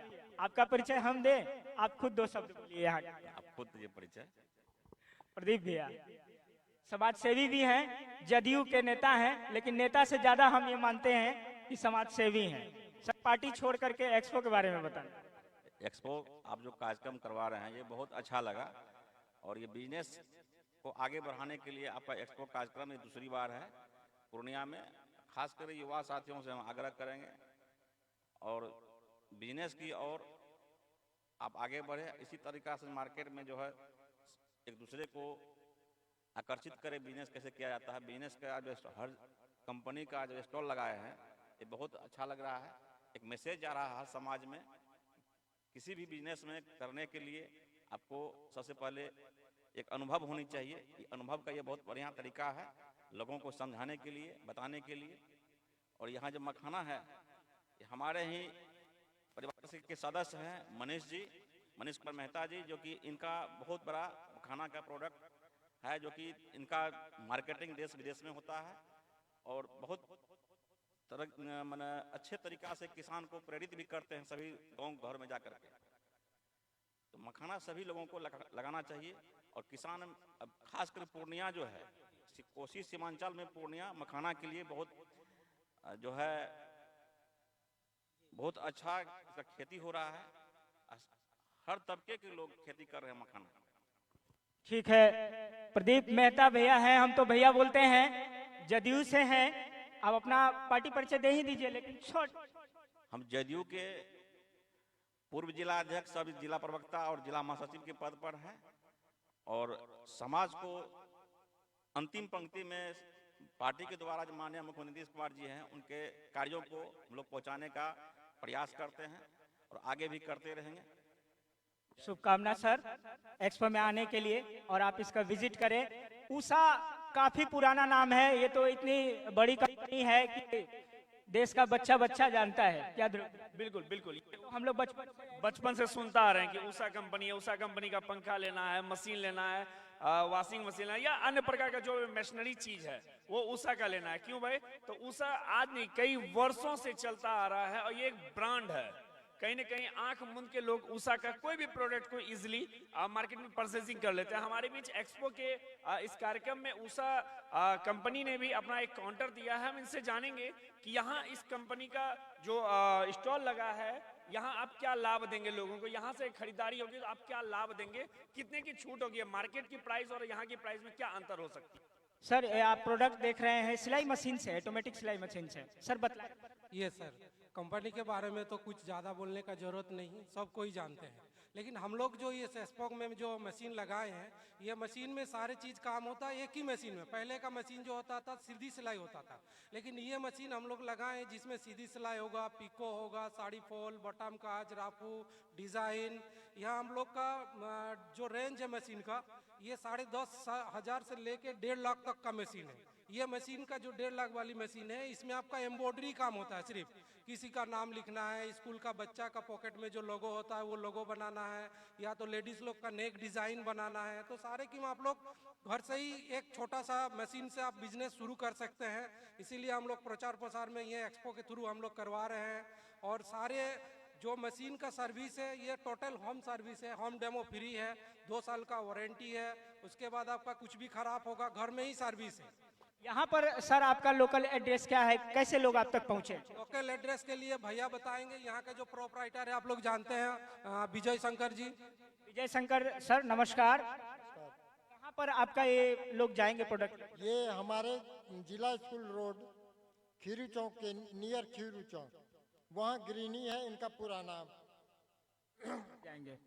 आपका परिचय हम दें, आप खुद 2 शब्द बोलिए यहाँ। आप खुद दीजिए परिचय। प्रदीप भैया समाज सेवी भी हैं, जदयू के नेता हैं, लेकिन नेता से ज्यादा हम ये मानते हैं कि समाज सेवी हैं। सब पार्टी छोड़ करके एक्सपो के बारे में बताएं। एक्सपो आप जो कार्यक्रम करवा रहे हैं ये बहुत अच्छा लगा और ये बिजनेस को आगे बढ़ाने के लिए आपका एक्सपो कार्यक्रम ये दूसरी बार है पूर्णिया में। खासकर युवा साथियों से हम आग्रह करेंगे और बिजनेस की और आप आगे बढ़े। इसी तरीका से मार्केट में जो है एक दूसरे को आकर्षित करे बिजनेस कैसे किया जाता है। बिजनेस का जो हर कंपनी का जो स्टॉल लगाए हैं ये बहुत अच्छा लग रहा है। एक मैसेज जा रहा है हर समाज में। किसी भी बिजनेस में करने के लिए आपको सबसे पहले एक अनुभव होनी चाहिए। ये अनुभव का ये बहुत बढ़िया तरीका है लोगों को समझाने के लिए, बताने के लिए। और यहाँ जो मखाना है ये हमारे ही परिवार के सदस्य हैं मनीष कुमार मेहता जी, जो कि इनका बहुत बड़ा मखाना का प्रोडक्ट है, जो कि इनका मार्केटिंग देश विदेश में होता है और बहुत तरह मैंने अच्छे तरीका से किसान को प्रेरित भी करते हैं सभी गांव घर में जाकर के। तो मखाना सभी लोगों को लगाना चाहिए। और किसान अब खासकर पूर्णिया जो है, कोसी सीमांचल में पूर्णिया मखाना के लिए बहुत जो है बहुत अच्छा इसका खेती हो रहा है। हर तबके के लोग खेती कर रहे हैं मखाना। ठीक है, प्रदीप मेहता भैया हैं, हम तो भैया बोलते हैं, जदयू से हैं। आप अपना पार्टी परिचय दे ही दीजिए, लेकिन हम जदयू के पूर्व जिला अध्यक्ष, सभी जिला प्रवक्ता और जिला महासचिव के पद पर हैं और समाज को अंतिम पंक्ति में पार्टी के द्वारा जो माननीय मुख्यमंत्री नीतीश कुमार जी हैं उनके कार्यों को हम लोग पहुंचाने का प्रयास करते हैं और आगे भी करते रहेंगे। शुभकामना सर एक्सपो में आने के लिए, और आप इसका विजिट करें। उषा काफी पुराना नाम है, ये तो इतनी बड़ी कंपनी है कि देश का बच्चा जानता है क्या? बिल्कुल बिल्कुल, हम लोग बचपन से सुनता आ रहे हैं कि उषा कंपनी है, उषा कंपनी का पंखा लेना है, मशीन लेना है, वॉशिंग मशीन लेना है या अन्य प्रकार का जो मशीनरी चीज है वो उषा का लेना है। क्यों भाई? तो उषा आज नहीं कई वर्षों से चलता आ रहा है और ये एक ब्रांड है। कहीं ना कहीं आंख मूंद के लोग उषा का कोई भी प्रोडक्ट को इजीली मार्केट में परचेसिंग कर लेते हैं। हमारे बीच एक्सपो के इस कार्यक्रम में उषा कंपनी ने भी अपना एक काउंटर दिया है। हम इनसे जानेंगे कि यहाँ इस कंपनी का जो स्टॉल लगा है यहाँ आप क्या लाभ देंगे लोगों को, यहाँ से खरीदारी होगी तो आप क्या लाभ देंगे, कितने की छूट होगी, मार्केट की प्राइस और यहाँ की प्राइस में क्या अंतर हो सकती है? सर आप प्रोडक्ट देख रहे हैं सिलाई मशीन से, ऑटोमेटिक सिलाई मशीन से। सर बताएं। ये सर कंपनी के बारे में तो कुछ ज़्यादा बोलने का जरूरत नहीं, सब कोई जानते हैं। लेकिन हम लोग जो ये एक्सपो में जो मशीन लगाए हैं, ये मशीन में सारे चीज़ काम होता है एक ही मशीन में। पहले का मशीन जो होता था सीधी सिलाई होता था, लेकिन ये मशीन हम लोग लगाए जिसमें सीधी सिलाई होगा, पिको होगा, साड़ी फॉल, बटन काज, राफू, डिज़ाइन। यहाँ हम लोग का जो रेंज है मशीन का, ये 10,500 से लेके 1.5 लाख तक का मशीन है। ये मशीन का जो 1.5 लाख वाली मशीन है, इसमें आपका एम्ब्रॉयडरी काम होता है। सिर्फ किसी का नाम लिखना है, स्कूल का बच्चा का पॉकेट में जो लोगो होता है वो लोगो बनाना है, या तो लेडीज लोग का नेक डिजाइन बनाना है, तो सारे की आप लोग घर से ही एक छोटा सा मशीन से आप बिजनेस शुरू कर सकते हैं। इसीलिए हम लोग प्रचार प्रसार में ये एक्सपो के थ्रू हम लोग करवा रहे हैं। और सारे जो मशीन का सर्विस है ये टोटल होम सर्विस है, होम डेमो फ्री है, 2 साल का वारंटी है। उसके बाद आपका कुछ भी खराब होगा घर में ही सर्विस है। यहाँ पर सर आपका लोकल एड्रेस क्या है, कैसे लोग आप तक पहुँचे? लोकल एड्रेस के लिए भैया बताएंगे। यहाँ के जो प्रोप्राइटर है आप लोग जानते हैं, विजय शंकर जी। विजय शंकर सर नमस्कार। कहाँ पर आपका ये लोग जाएंगे प्रोडक्ट? ये हमारे जिला स्कूल रोड खीरू चौक के नियर खीरू चौक, वहाँ ग्रीनी है इनका पूरा नाम। जाएंगे।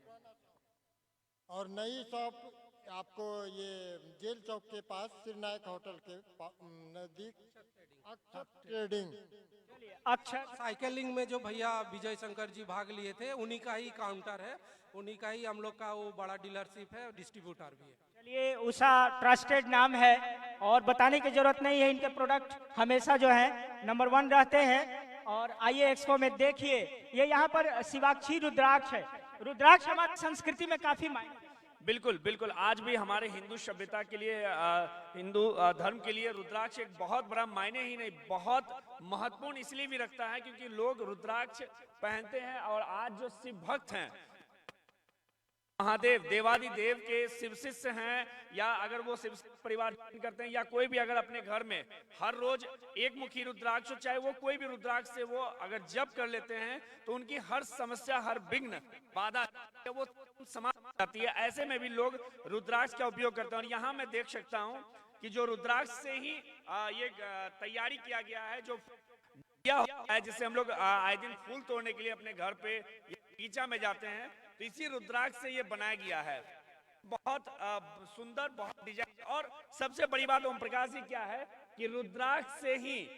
और नई शॉप आपको ये जेल चौक के पास श्रीनायक होटल के नजदीक अक्षर ट्रेडिंग। अक्षर साइकिलिंग में जो भैया विजय शंकर जी भाग लिए थे, उन्हीं का ही काउंटर है, उन्हीं का ही हम लोग का वो बड़ा डीलरशिप है, डिस्ट्रीब्यूटर भी है। चलिए उषा ट्रस्टेड नाम है और बताने की जरूरत नहीं है, इनके प्रोडक्ट हमेशा जो है नंबर 1 रहते हैं। और आइए एक्सपो में देखिए, ये यहाँ पर शिवाक्षी रुद्राक्ष है। रुद्राक्ष हमारी संस्कृति में काफी मायने। बिल्कुल बिल्कुल, आज भी हमारे हिंदू सभ्यता के लिए, हिंदू धर्म के लिए रुद्राक्ष एक बहुत बड़ा मायने ही नहीं, बहुत महत्वपूर्ण इसलिए भी रखता है क्योंकि लोग रुद्राक्ष पहनते हैं। और आज जो शिव भक्त हैं, महादेव देवादि देव के शिव शिष्य हैं, या अगर वो शिव परिवार करते हैं, या कोई भी अगर अपने घर में हर रोज एक मुखी रुद्राक्ष, चाहे वो कोई भी रुद्राक्ष से वो अगर जप कर लेते हैं तो उनकी हर समस्या, हर विघ्न, बाधा वो समाप्त जाती है। ऐसे में भी लोग रुद्राक्ष का उपयोग करते हैं। और यहाँ मैं देख सकता हूँ कि जो रुद्राक्ष से ही ये तैयारी किया गया है, जो है जिससे हम लोग आए दिन फूल तोड़ने के लिए अपने घर पे बगीचा में जाते हैं, तो इसी रुद्राक्ष से ये बनाया गया है। बहुत सुंदर, बहुत डिजाइन। और सबसे बड़ी बात ओम प्रकाश जी क्या है कि रुद्राक्ष से ही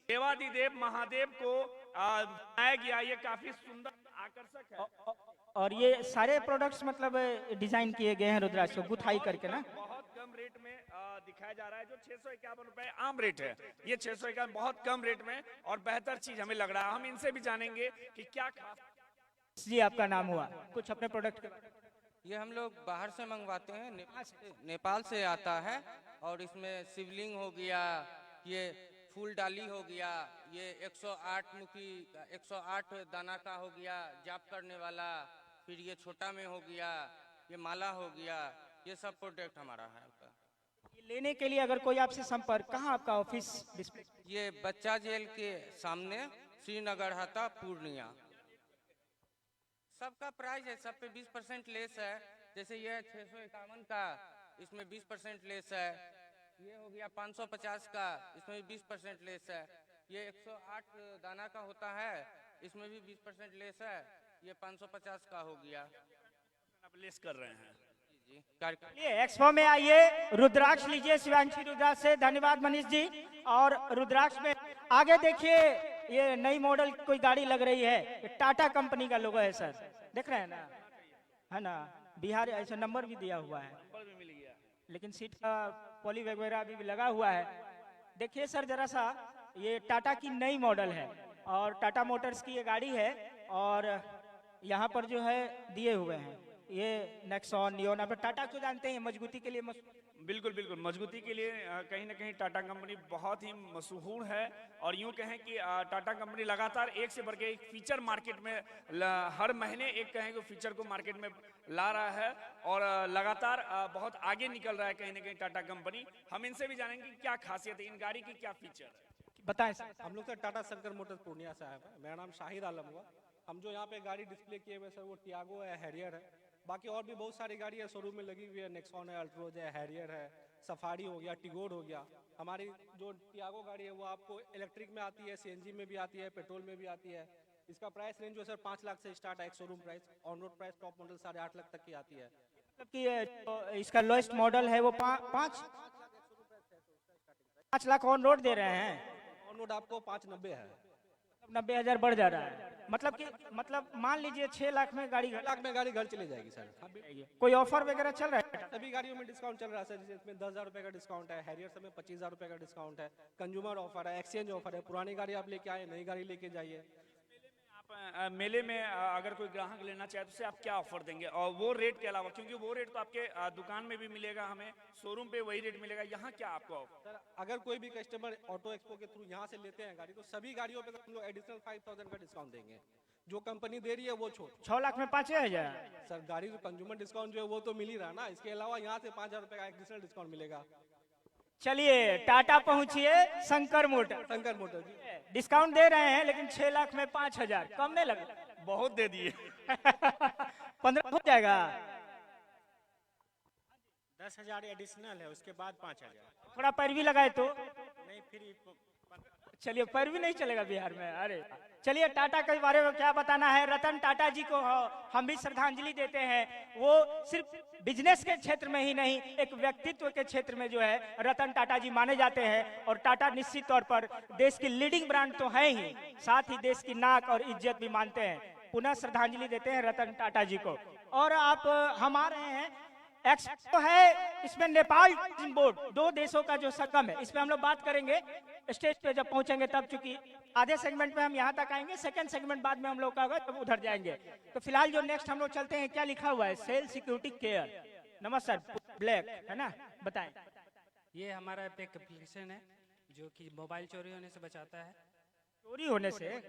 देवादिदेव महादेव को बनाया गया, ये काफी सुंदर आकर्षक है। और ये सारे प्रोडक्ट्स मतलब डिजाइन किए गए हैं रुद्राक्ष को गुथाई करके ना। बहुत कम रेट में दिखाया जा रहा है, जो 651 रुपए आम रेट है, ये 651 बहुत कम रेट में और बेहतर चीज हमें लग रहा है। हम इनसे भी जानेंगे कि क्या खास। जी आपका नाम हुआ कुछ अपने प्रोडक्ट के। ये हम लोग बाहर से मंगवाते हैं, नेपाल से आता है। और इसमें शिवलिंग हो गया, ये फूल डाली हो गया, ये 108 मुखी 108 दाना का हो गया जाप करने वाला, फिर ये छोटा में हो गया, ये माला हो गया, ये सब प्रोडक्ट हमारा है। लेने के लिए अगर कोई आपसे संपर्क, कहाँ आपका ऑफिस डिस्प्ले? ये बच्चा जेल के सामने, श्रीनगर हाता, पूर्णिया। सबका प्राइस है, सब पे 20% लेस है। जैसे ये 651 का, इसमें 20% लेस है। ये हो गया 550 का, इसमें भी 20% लेस है। ये 108 दाना का होता है, इसमें भी 20% लेस है। ये 550 का हो गया। आप लेस कर रहे हैं ये एक्सपो में आइए, रुद्राक्ष लीजिए शिवांशी रुद्राक्ष से। धन्यवाद मनीष जी। और रुद्राक्ष में आगे देखिए, ये नई मॉडल कोई गाड़ी लग रही है, टाटा कंपनी का लोगो है सर, देख रहे हैं ना, है ना, बिहार ऐसा नंबर भी दिया हुआ है, लेकिन सीट का पॉली वगैरह अभी भी लगा हुआ है। देखिए सर जरा सा, ये टाटा की नई मॉडल है और टाटा मोटर्स की ये गाड़ी है। और यहाँ पर जो है दिए हुए हैं ये नेक्सॉन, नियोन, आप टाटा को जानते हैं मजबूती के लिए। बिल्कुल बिल्कुल, मजबूती के लिए कहीं ना कहीं टाटा कंपनी बहुत ही मशहूर है। और यूं कहें कि टाटा कंपनी लगातार एक से बढ़ के एक फीचर मार्केट में हर महीने एक कहें कि फीचर को मार्केट में ला रहा है और लगातार बहुत आगे निकल रहा है कहीं ना कहीं टाटा कंपनी। हम इनसे भी जानेंगे कि क्या खासियत है इन गाड़ी की, क्या फीचर है, बताएं सर। हम लोग तो टाटा शंकर मोटर्स पूर्णिया से आए हैं। मेरा नाम शाहिद आलम हुआ। हम जो यहाँ पे गाड़ी डिस्प्ले किए हुए सर वो टियागो है, हैरियर है, बाकी और भी बहुत सारी गाड़ी है शोरूम में लगी हुई है। नेक्सॉन है, अल्ट्रोज है, हैरियर है, सफारी हो गया, टिगोर हो गया। हमारी जो टियागो गाड़ी है वो आपको इलेक्ट्रिक में आती है, सीएनजी में भी आती है, पेट्रोल में भी आती है। इसका प्राइस रेंज जो सर 5 लाख से स्टार्ट है, एक showroom price. On road price top model 8.5 lakh तक की आती है। मतलब कि इसका लोएस्ट मॉडल है वो 5 लाख ऑन रोड दे रहे हैं। ऑन रोड आपको 590 है, 90,000 बढ़ जा रहा है। मतलब मान लीजिए 6 लाख में गाड़ी, 6 लाख में गाड़ी घर चली जाएगी सर। कोई ऑफर वगैरह चल रहा है? सभी गाड़ियों में डिस्काउंट चल रहा है सर। इसमें 10,000 रुपए का डिस्काउंट है, हैरियर सब में 25,000 रुपए का डिस्काउंट है, कंज्यूमर ऑफर है, एक्सचेंज ऑफर है। पुरानी गाड़ी आप लेके आए, नई गाड़ी लेके जाइए। आप मेले में अगर कोई ग्राहक लेना चाहे तो उसे आप क्या ऑफर देंगे? और वो रेट के अलावा, क्योंकि वो रेट तो आपके दुकान में भी मिलेगा, हमें शोरूम पे वही रेट मिलेगा, यहाँ क्या आपको सर अगर कोई भी कस्टमर ऑटो एक्सपो के थ्रू यहाँ से लेते हैं गाड़ी, तो सभी गाड़ियों पे हम लोग एडिशनल 5,000 का डिस्काउंट देंगे। जो कंपनी दे रही है वो छोड़। 6 लाख में 5,000 सर गाड़ी जो कंज्यूमर डिस्काउंट जो है वो तो मिल ही रहा ना, इसके अलावा यहाँ से 5,000 रुपए का एडिशनल डिस्काउंट मिलेगा। चलिए टाटा पहुंचिए शंकर मोटर। शंकर मोटर जी डिस्काउंट दे रहे हैं, लेकिन 6 लाख में 5,000 कम नहीं लगा? बहुत दे दिए। 15 हो जाएगा। 10,000 एडिशनल है, उसके बाद 5,000। थोड़ा पैरवी लगाए तो नहीं, फिर चलिए पैरवी नहीं चलेगा बिहार में। अरे चलिए टाटा के बारे में क्या बताना है। रतन टाटा जी को हम भी श्रद्धांजलि देते हैं। वो सिर्फ बिजनेस के क्षेत्र में ही नहीं, एक व्यक्तित्व के क्षेत्र में जो है रतन टाटा जी माने जाते हैं। और टाटा निश्चित तौर पर देश की लीडिंग ब्रांड तो है ही, साथ ही देश की नाक और इज्जत भी मानते हैं। पुनः श्रद्धांजलि देते हैं रतन टाटा जी को। और आप हम आ रहे हैं, एक्सपो है, इसमें नेपाल बोर्ड 2 देशों का जो संगम है, इस पे हम लोग बात करेंगे स्टेज पे जब पहुंचेंगे तब। चूंकि आधे सेगमेंट में हम यहाँ तक आएंगे, सेकंड सेगमेंट बाद में हम लोग का होगा तब उधर जाएंगे। तो फिलहाल जो नेक्स्ट हम लोग चलते हैं, क्या लिखा हुआ है? Cell security care. नमस्कार, ब्लैक है ना, बताएं। ये हमारा एक एप्लीकेशन है जो कि मोबाइल चोरी होने से बचाता है। चोरी होने से?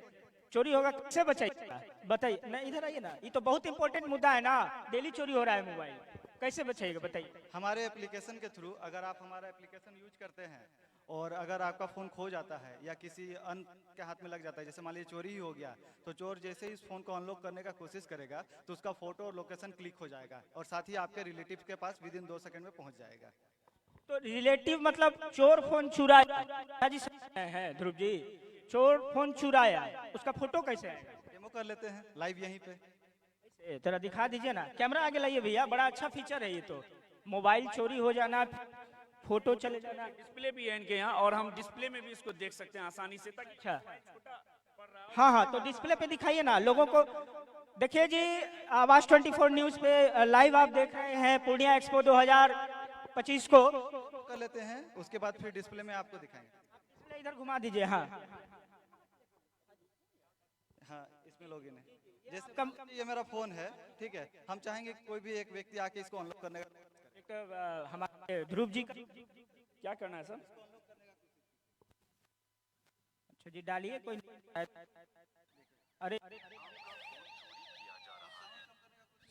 चोरी होगा कैसे बचाइएगा बताइए ना, इधर आइए ना, ये तो बहुत इंपॉर्टेंट मुद्दा है ना। डेली चोरी हो रहा है मोबाइल, कैसे बचाइएगा बताइए। हमारे एप्लीकेशन के थ्रू अगर आप हमारा एप्लीकेशन यूज करते हैं और अगर आपका फ़ोन खो जाता है या किसी अन्य के हाथ में लग जाता है, जैसे मान लीजिए चोरी ही हो गया, तो चोर जैसे ही इस फ़ोन को अनलॉक करने का कोशिश करेगा तो उसका फ़ोटो और लोकेशन क्लिक हो जाएगा और साथ ही आपके रिलेटिव के पास विदिन 2 सेकंड में पहुंच जाएगा। तो रिलेटिव मतलब चोर फोन चुराया है ध्रुव जी, चोर फोन चुराया, उसका फोटो कैसे आएगा? डेमो कर लेते हैं लाइव यहीं पे। जरा दिखा दीजिए ना, कैमरा आगे लाइए भैया, बड़ा अच्छा फीचर है ये तो। मोबाइल चोरी हो जाना, फोटो चले जाना। डिस्प्ले भी है इनके यहाँ और हम डिस्प्ले में भी इसको देख सकते हैं आसानी से। अच्छा, हाँ हाँ, तो डिस्प्ले पे दिखाइए ना लोगों को। देखिए जी, आवाज 24 न्यूज पे लाइव आप देख रहे हैं पूर्णिया एक्सपो 2025 को। कर लेते हैं, उसके बाद फिर डिस्प्ले में आपको दिखाएंगे। इधर घुमा दीजिए। हाँ हाँ, इसमें लॉगिन है। जैसे ये मेरा फोन है, ठीक है, हम चाहेंगे कोई भी एक व्यक्ति आके इसको अनलॉक करने का। एक हमारे ध्रुव जी का क्या करना है सर? अच्छा जी, डालिए। कोई अरे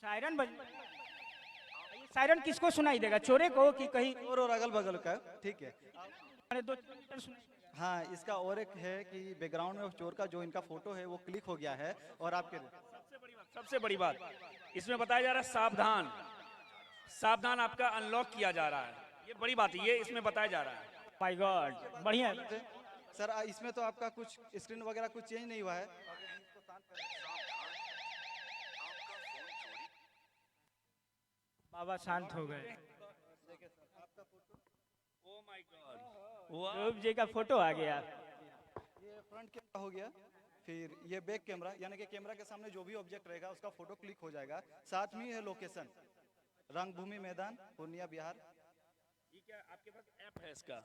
सायरन बज, सायरन किसको सुनाई देगा, चोरे को कि कहीं और अगल बगल का? ठीक है। दो हाँ, इसका और एक है कि बैकग्राउंड में चोर का जो इनका फोटो है वो क्लिक हो गया है और आपके सबसे बड़ी बात इसमें बताया जा रहा है, सावधान सावधान, आपका अनलॉक किया जा रहा है। ये बड़ी बात है, ये इसमें बताया जा रहा है। माय गॉड, बढ़िया है सर। इसमें तो आपका कुछ स्क्रीन वगैरह कुछ चेंज नहीं हुआ है। बाबा शांत हो गए। Oh my God, Dhruv ji का फोटो आ गया। ये फ्रंट कैमरा हो गया, फिर ये बैक कैमरा, यानी कि कैमरा के सामने जो भी ऑब्जेक्ट रहेगा उसका फोटो क्लिक हो जाएगा। साथ में है लोकेशन, रंगभूमि मैदान, पूर्णिया, बिहार। ये क्या आपके पास ऐप है इसका?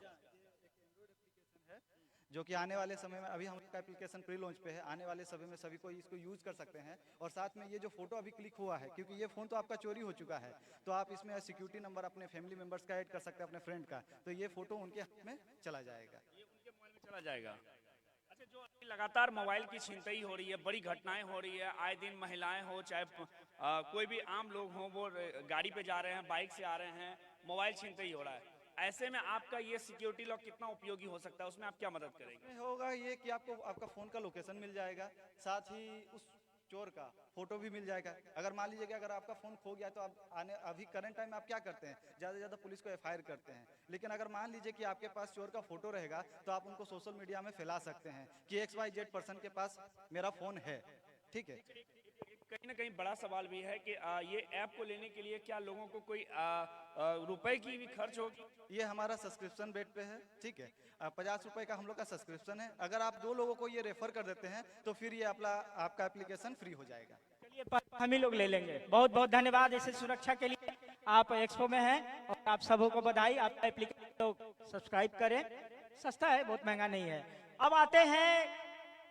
जो कि आने वाले समय में, अभी हमारा एप्लीकेशन प्री लॉन्च पे है, आने वाले समय में सभी को इसको यूज कर सकते हैं। और साथ में ये जो फोटो अभी क्लिक हुआ है, क्योंकि ये फोन तो आपका चोरी हो चुका है, तो आप इसमें सिक्योरिटी नंबर अपने फैमिली मेंबर्स का ऐड कर सकते हैं, अपने फ्रेंड का, तो ये फोटो उनके हाथ में चला जाएगा। ये उनके मोबाइल में चला जाएगा। अच्छा, जो लगातार मोबाइल की छिनतई हो रही है, बड़ी घटनाएं हो रही है, आए दिन महिलाएं हो चाहे कोई भी आम लोग हो, वो गाड़ी पे जा रहे हैं, बाइक से आ रहे हैं, मोबाइल छिनतई हो रहा है, ऐसे में आपका ये सिक्योरिटी लॉक कितना उपयोगी हो सकता है, उसमें आप क्या मदद करेंगे? होगा ये कि आपको आपका फोन का लोकेशन मिल जाएगा, साथ ही उस चोर का फोटो भी मिल जाएगा। अगर मान लीजिए कि अगर आपका फोन खो गया तो आप अभी करंट टाइम में आप क्या करते हैं, ज़्यादा से ज़्यादा पुलिस को एफआईआर करते हैं। लेकिन अगर मान लीजिए कि आपके पास चोर का फोटो रहेगा तो आप उनको सोशल मीडिया में फैला सकते हैं कि XYZ पर्सन के पास मेरा फोन है। ठीक है, कहीं ना कहीं बड़ा सवाल भी है कि ये ऐप को लेने के लिए क्या लोगों को कोई रुपए की भी खर्च होगी? ये हमारा सब्सक्रिप्शन बेट पे है, ठीक है, 50 रुपए का हम लोग का सब्सक्रिप्शन है। अगर आप 2 लोगों को ये रेफर कर देते हैं तो फिर ये आपका एप्लीकेशन फ्री हो जाएगा। चलिए, हम ही लोग ले लेंगे। बहुत बहुत धन्यवाद इसे सुरक्षा के लिए। आप एक्सपो में हैं और आप सबों को बधाई। आप एप्लीकेशन लोग सब्सक्राइब करें, सस्ता है, बहुत महंगा नहीं है। अब आते हैं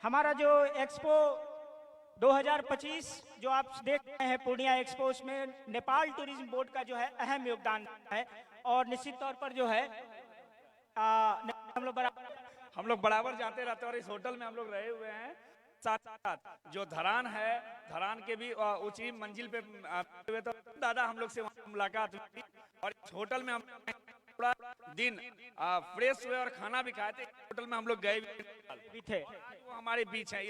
हमारा जो एक्सपो 2025 जो आप देख रहे हैं पूर्णिया एक्सपो, उसमें नेपाल टूरिज्म बोर्ड का जो है अहम योगदान है। और निश्चित तौर पर जो है हम लोग बराबर जाते रहते हैं और इस होटल में हम लोग रहे हुए हैं। साथ साथ जो धरान है, धरान के भी ऊंची मंजिल पे हुए तो दादा हम लोग से मुलाकात हुई और इस होटल में हम पूरा दिन फ्रेश हुए और खाना भी खाए थे। होटल में हम लोग गए भी थे, वो हमारे बीच है।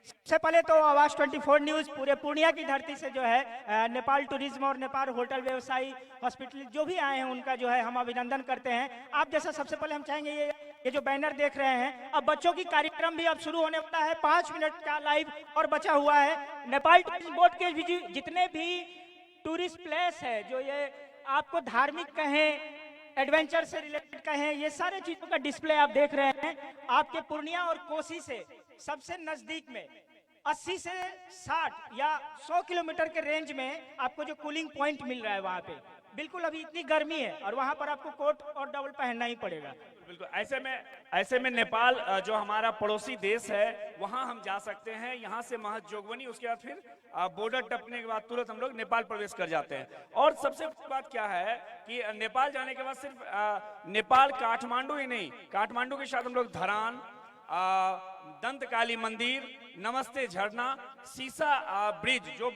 सबसे पहले तो आवाज 24 न्यूज पूरे पूर्णिया की धरती से जो है नेपाल टूरिज्म और नेपाल होटल व्यवसायी हॉस्पिटल जो भी आए हैं उनका जो है हम अभिनंदन करते हैं। आप जैसा सबसे पहले हम चाहेंगे ये जो बैनर देख रहे हैं, अब बच्चों की कार्यक्रम भी अब शुरू होने वाला है। 5 मिनट का लाइव और बचा हुआ है। नेपाल टूरिज्म बोर्ड के जितने भी टूरिस्ट प्लेस है, जो ये आपको धार्मिक कहें, एडवेंचर से रिलेटेड कहें, ये सारे चीजों का डिस्प्ले आप देख रहे हैं। आपके पूर्णिया और कोसी से सबसे नजदीक में 80 से 60 या 100 किलोमीटर के रेंज में आपको जो कूलिंग पॉइंट मिल रहा है वहां पे, बिल्कुल अभी इतनी गर्मी है और वहां पर आपको कोट और डबल पहनना ही पड़ेगा। बिल्कुल, ऐसे में नेपाल जो हमारा पड़ोसी देश है वहां हम जा सकते हैं। यहाँ से महज जोगबनी, उसके बाद फिर बॉर्डर टपने के बाद तुरंत हम लोग नेपाल प्रवेश कर जाते हैं। और सबसे बड़ी बात क्या है कि नेपाल जाने के बाद सिर्फ नेपाल काठमांडू ही नहीं, काठमांडू के साथ हम लोग धरान, दंत काली मंदिर, नमस्ते झरना, सीसा ब्रिज, जो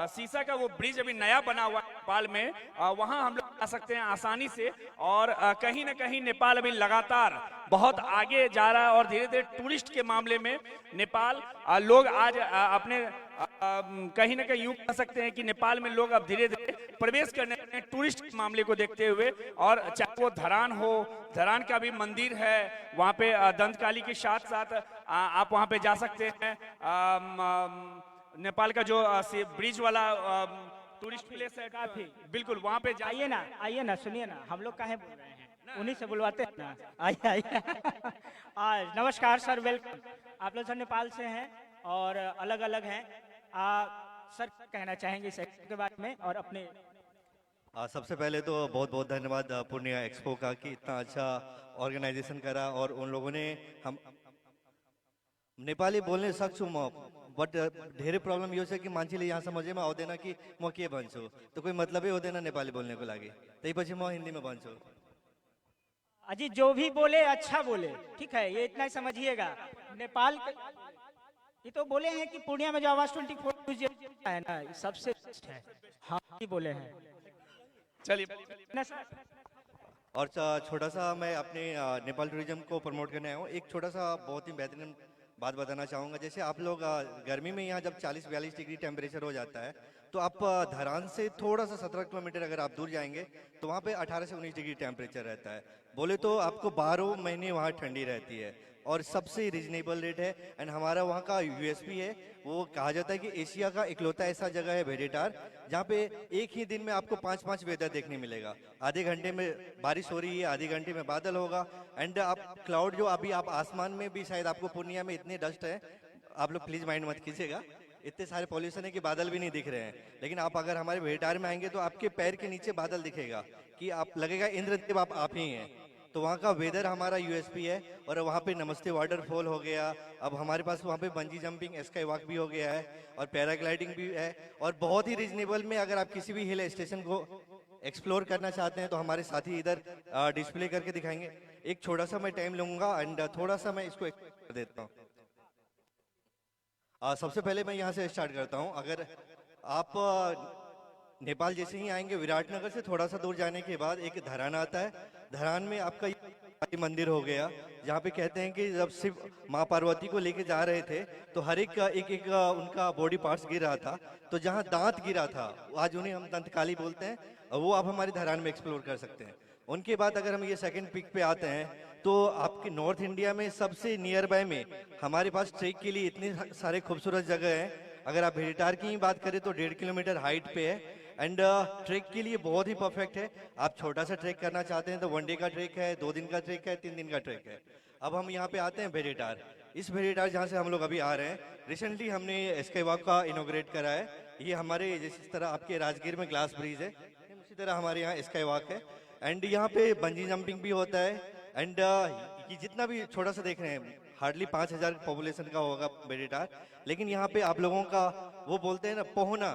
सीसा का वो ब्रिज अभी नया बना हुआ है नेपाल में, वहां हम लोग आ सकते हैं आसानी से। और कहीं ना कहीं नेपाल अभी लगातार बहुत आगे जा रहा है और धीरे धीरे टूरिस्ट के मामले में नेपाल लोग आज अपने कहीं ना कहीं यूं कह सकते हैं कि नेपाल में लोग अब धीरे धीरे प्रवेश करने लगे टूरिस्ट के मामले को देखते हुए। और चाहे वो धरान हो, धरान का भी मंदिर है वहाँ पे, दंतकाली के साथ साथ आप वहाँ पे जा सकते हैं। नेपाल का जो ब्रिज वाला टूरिस्ट प्लेस है काफी, बिल्कुल वहाँ पे आइए ना सुनिए ना, हम लोग काहे बोल रहे हैं, उन्हीं से बुलवाते हैं ना। आइए नमस्कार सर, वेलकम। आप लोग सर नेपाल से हैं और अलग अलग हैं, सर कहना चाहेंगे इस के बारे में और अपने। सबसे पहले तो बहुत बहुत धन्यवाद पूर्णिया एक्सपो का कि इतना अच्छा ऑर्गेनाइजेशन करा, और उन लोगों ने हम नेपाली बोलने सक्षम बट ढेरे प्रॉब्लम यो है कि मान्छेले यहाँ समझे में आउँदैन कि म के भन्छु, तो कोई मतलब ही होता नेपाली बोलने को लागि, त्यसपछि म हिंदी में भन्छु। अजी जो भी बोले अच्छा बोले, ठीक है, ये इतना ही समझिएगा। नेपाल ये तो बोले हैं कि पूर्णिया में जो आवाज 24 है ना, सबसे है, हाँ ही बोले हैं। चलिए और छोटा सा मैं अपने नेपाल टूरिज्म को प्रमोट करने आया हूँ। एक छोटा सा बहुत ही बेहतरीन बात बताना चाहूँगा। जैसे आप लोग गर्मी में यहाँ जब 40-42 डिग्री टेम्परेचर हो जाता है, तो आप धरान से थोड़ा सा 17 किलोमीटर अगर आप दूर जाएंगे तो वहाँ पे 18 से 19 डिग्री टेम्परेचर रहता है। बोले तो आपको 12 महीने वहाँ ठंडी रहती है और सबसे रिजनेबल रेट है। एंड हमारा वहाँ का यूएसपी है, वो कहा जाता है कि एशिया का इकलौता ऐसा जगह है भेड़ेटार, जहाँ पे एक ही दिन में आपको 5-5 वेदर देखने मिलेगा। आधे घंटे में बारिश हो रही है, आधे घंटे में बादल होगा, एंड आप क्लाउड जो अभी आप आसमान में भी शायद आपको पूर्णिया में इतने डस्ट है, आप लोग प्लीज माइंड मत कीजिएगा, इतने सारे पॉल्यूशन है कि बादल भी नहीं दिख रहे हैं। लेकिन आप अगर हमारे भेड़ेटार में आएंगे तो आपके पैर के नीचे बादल दिखेगा कि आप लगेगा इंद्रदेव आप ही हैं। तो वहाँ का वेदर हमारा यूएसपी है। और वहाँ पे नमस्ते वाटरफॉल हो गया, अब हमारे पास वहाँ पे बंजी जंपिंग, स्काई वॉक भी हो गया है और पैराग्लाइडिंग भी है। और बहुत ही रिजनेबल में अगर आप किसी भी हिल स्टेशन को एक्सप्लोर करना चाहते हैं तो हमारे साथी इधर डिस्प्ले करके दिखाएंगे। एक छोटा सा मैं टाइम लूंगा एंड थोड़ा सा मैं इसको कर देता हूँ। सबसे पहले मैं यहाँ से स्टार्ट करता हूँ। अगर आप नेपाल जैसे ही आएंगे, विराटनगर से थोड़ा सा दूर जाने के बाद एक धरान आता है। धरान में आपका मंदिर हो गया, जहाँ पे कहते हैं कि जब शिव माँ पार्वती को लेके जा रहे थे तो हर एक उनका बॉडी पार्ट्स गिर रहा था, तो जहाँ दांत गिरा था आज उन्हें हम दंतकाली बोलते हैं, वो आप हमारे धरान में एक्सप्लोर कर सकते हैं। उनके बाद अगर हम ये सेकंड पिक पे आते हैं तो आपके नॉर्थ इंडिया में सबसे नियर बाय में हमारे पास ट्रेक के लिए इतने सारे खूबसूरत जगह हैं। अगर आप भेड़ेटार की ही बात करें तो 1.5 किलोमीटर हाइट पे है एंड ट्रेक के लिए बहुत ही परफेक्ट है। आप छोटा सा ट्रेक करना चाहते हैं तो 1 डे का ट्रेक है, 2 दिन का ट्रेक है, 3 दिन का ट्रेक है। अब हम यहाँ पे आते हैं भेड़ेटार। इस भेड़ेटार जहाँ से हम लोग अभी आ रहे हैं, रिसेंटली हमने स्काई वॉक का इनोग्रेट करा है। ये हमारे जिस तरह आपके राजगीर में ग्लास ब्रिज है, उसी तरह हमारे यहाँ स्काई वॉक है एंड यहाँ पे बंजी जंपिंग भी होता है। एंड ये जितना भी छोटा सा देख रहे हैं, हार्डली 5000 पॉपुलेशन का होगा भेड़ेटार, लेकिन यहाँ पे आप लोगों का वो बोलते हैं ना पहुना,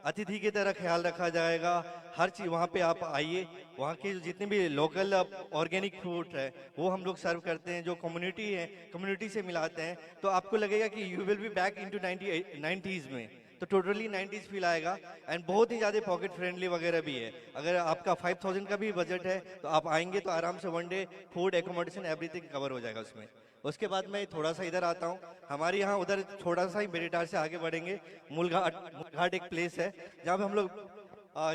अतिथि की तरह ख्याल रखा जाएगा। हर चीज वहाँ पे आप आइए, वहाँ के जितने भी लोकल ऑर्गेनिक फ्रूट है वो हम लोग सर्व करते हैं। जो कम्युनिटी है, कम्युनिटी से मिलाते हैं, तो आपको लगेगा कि you will be back into 90s में, तो टोटली 90s फील आएगा। एंड बहुत ही ज़्यादा पॉकेट फ्रेंडली वगैरह भी है। अगर आपका 5000 का भी बजट है तो आप आएंगे तो आराम से 1 day food, accommodation, everything cover हो जाएगा उसमें। उसके बाद मैं थोड़ा सा इधर आता हूँ। हमारे यहाँ उधर थोड़ा सा ही भेड़ेटार से आगे बढ़ेंगे, मूलघाट एक प्लेस है जहाँ पे हम लोग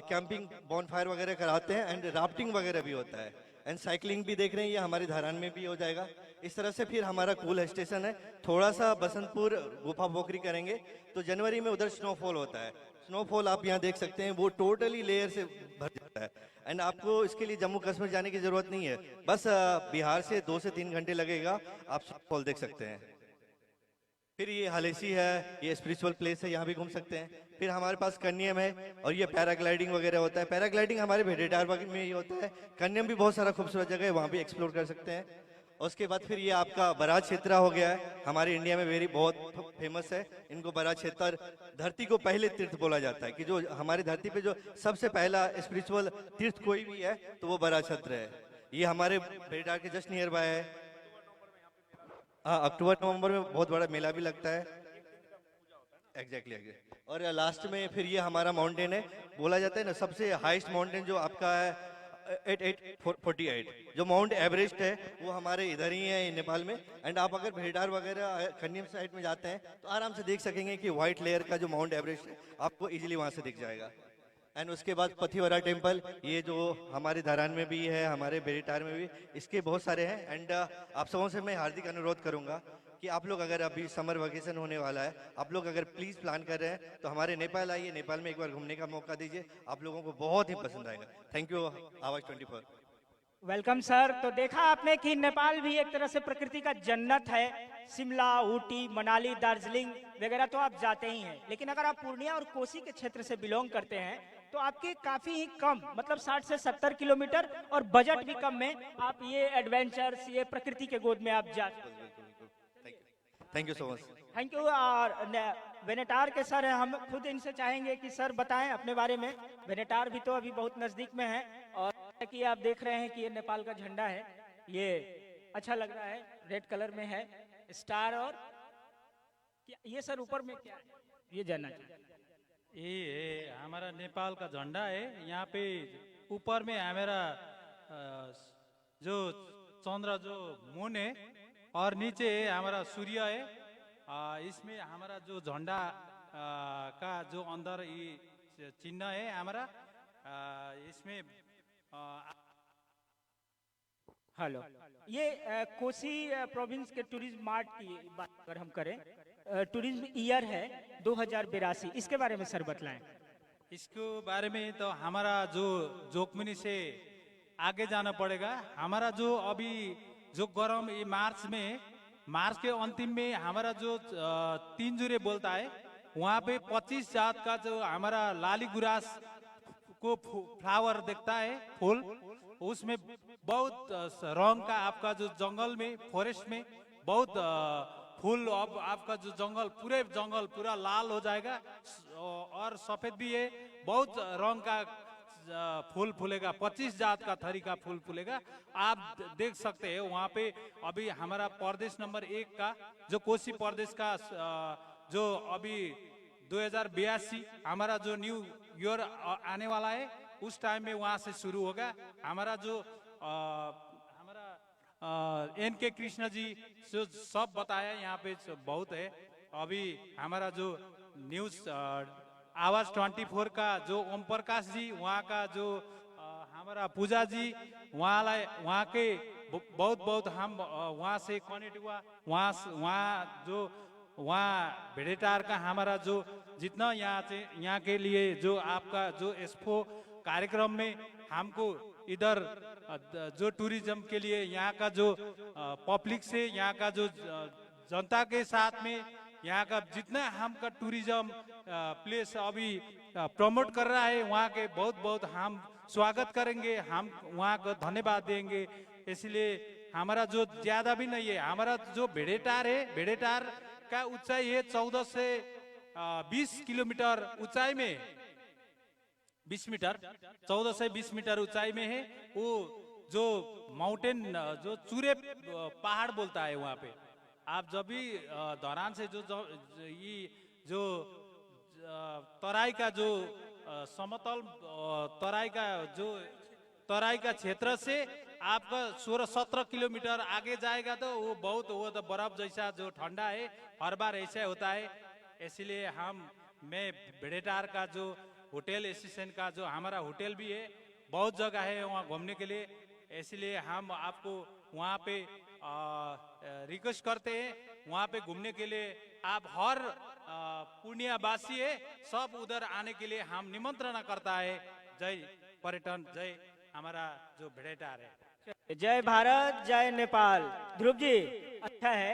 कैंपिंग, बॉनफायर वगैरह कराते हैं एंड राफ्टिंग वगैरह भी होता है एंड साइकिलिंग भी देख रहे हैं, ये हमारे धरान में भी हो जाएगा। इस तरह से फिर हमारा कूल स्टेशन है। थोड़ा सा बसंतपुर गुफा पोखरी करेंगे तो जनवरी में उधर स्नोफॉल होता है। स्नोफॉल आप यहाँ देख सकते हैं, वो टोटली लेयर से भर जाता है एंड आपको इसके लिए जम्मू कश्मीर जाने की जरूरत नहीं है, बस बिहार से 2 से 3 घंटे लगेगा, आप स्नोफॉल देख सकते हैं। फिर ये हालेसी है, ये स्पिरिचुअल प्लेस है, यहाँ भी घूम सकते हैं। फिर हमारे पास कन्यम है और ये पैराग्लाइडिंग वगैरह होता है। पैराग्लाइडिंग हमारे भेड़ेटार में ही होता है। कन्यम भी बहुत सारा खूबसूरत जगह है, वहाँ भी एक्सप्लोर कर सकते हैं। उसके बाद फिर ये आपका बराज क्षेत्र हो गया है, हमारे इंडिया में बहुत फेमस है। इनको बराज क्षेत्र, धरती को पहले तीर्थ बोला जाता है कि जो हमारी धरती पे जो सबसे पहला स्पिरिचुअल तीर्थ कोई भी है तो वो बराज क्षेत्र है। ये हमारे भेड़ेटार के जस्ट नियर बाय है। अक्टूबर नवंबर में बहुत बड़ा मेला भी लगता है। एग्जैक्टली। और लास्ट में फिर ये हमारा माउंटेन है, बोला जाता है ना सबसे हाईएस्ट माउंटेन जो आपका है 8848, जो माउंट एवरेस्ट है वो हमारे इधर ही है नेपाल में। एंड आप अगर भेड़ेटार वगैरह कन्यम साइड में जाते हैं तो आराम से देख सकेंगे कि व्हाइट लेयर का जो माउंट एवरेस्ट है आपको इजीली वहाँ से दिख जाएगा। एंड उसके बाद पथिवरा टेम्पल, ये जो हमारे धरान में भी है, हमारे भेड़ेटार में भी, इसके बहुत सारे हैं। एंड आप सबों से मैं हार्दिक अनुरोध करूंगा कि आप लोग अगर अभी समर वेकेशन होने वाला है, आप लोग अगर प्लीज प्लान कर रहे हैं तो हमारे नेपाल आइए, नेपाल में एक बार घूमने का मौका दीजिए, आप लोगों को बहुत ही पसंद आएगा। थैंक यू आवाज 24। Welcome sir. तो देखा आपने कि नेपाल भी एक तरह से प्रकृति का जन्नत है। शिमला, ऊटी, मनाली, दार्जिलिंग वगैरह तो आप जाते ही हैं, लेकिन अगर आप पूर्णिया और कोसी के क्षेत्र से बिलोंग करते हैं तो आपके काफी ही कम, मतलब 60 से 70 किलोमीटर और बजट भी कम में आप ये एडवेंचर्स, ये प्रकृति के गोद में आप जा। Thank you so much. Thank you. और वेनेटार के सर हैं, हम खुद इनसे चाहेंगे कि सर बताएं अपने बारे में। वेनेटार भी तो अभी बहुत नजदीक में है, और कि आप देख रहे हैं कि ये नेपाल का झंडा है, ये अच्छा लग रहा है, रेड कलर में है, स्टार। और ये सर ऊपर में क्या है, ये जानना चाहिए। ये हमारा नेपाल का झंडा है। यहाँ पे ऊपर में हमारा जो चंद्र, जो मून है, और नीचे हमारा सूर्य है। इसमें हमारा जो झंडा का जो अंदर ये चिन्ह है हमारा, इसमें हेलो, ये कोसी प्रोविंस के टूरिज्म मार्ट की बात अगर हम करें, टूरिज्म ईयर है 2082, इसके बारे में सर बतलाएं। इसके बारे में तो हमारा जो जोगबनी से आगे जाना पड़ेगा। हमारा जो अभी जो गरम ये मार्च के अंतिम में हमारा जो 3 जुरे बोलता है, वहाँ पे 25 जात का जो हमारा लाली गुरास को फ्लावर दिखता है, फूल, उसमें बहुत रंग का आपका जो जंगल में, फॉरेस्ट में बहुत फूल, अब आपका जो जंगल पूरा लाल हो जाएगा, और सफेद भी है, बहुत रंग का फूल फूलेगा, 25 जात का थरी का फूल फूलेगा। आप देख सकते हैं वहाँ पे। अभी हमारा प्रदेश नंबर 1 का जो कोसी प्रदेश का जो अभी 2082 हमारा जो न्यू ईयर आने वाला है, उस टाइम में वहाँ से शुरू होगा। हमारा जो हमारा NK कृष्ण जी जो सब बताया यहाँ पे बहुत है। अभी हमारा जो न्यूज आवाज 24 का जो ओम प्रकाश जी, वहाँ का जो हमारा पूजा जी, वहाँ के बहुत हम वहाँ से कनेक्ट हुआ। वहाँ भेड़ेटार का हमारा जो जितना यहाँ के लिए जो आपका जो एक्सपो कार्यक्रम में हमको इधर जो टूरिज्म के लिए यहाँ का जो पब्लिक से, यहाँ का जो जनता के साथ में यहाँ का जितना हमका टूरिज्म प्लेस अभी प्रमोट कर रहा है, वहाँ के बहुत हम स्वागत करेंगे, हम वहाँ को धन्यवाद देंगे। इसलिए हमारा जो ज्यादा भी नहीं है, हमारा जो भेड़ेटार है, भेड़ेटार का ऊंचाई है 14 से 20 किलोमीटर ऊंचाई में, 20 मीटर, 14 से 20 मीटर ऊंचाई में है। वो जो माउंटेन, जो चूरे पहाड़ बोलता है वहाँ पे। आप जब भी दौरान से ये जो तराई का जो समतल तराई का क्षेत्र से आपका 16-17 किलोमीटर आगे जाएगा तो वो तो बर्फ जैसा जो ठंडा है, हर बार ऐसा होता है। इसलिए मैं भेड़ेटार का जो होटल स्टेशन का जो हमारा होटल भी है, बहुत जगह है वहाँ घूमने के लिए। इसलिए हम आपको वहाँ पे रिक्वेस्ट करते हैं, वहाँ पे घूमने के लिए आप हर पूर्णिया वासी है, सब उधर आने के लिए हम निमंत्रण करता है। जय पर्यटन, जय हमारा जो भेड़ेटार है। जय भारत, जय नेपाल। ध्रुव जी, अच्छा है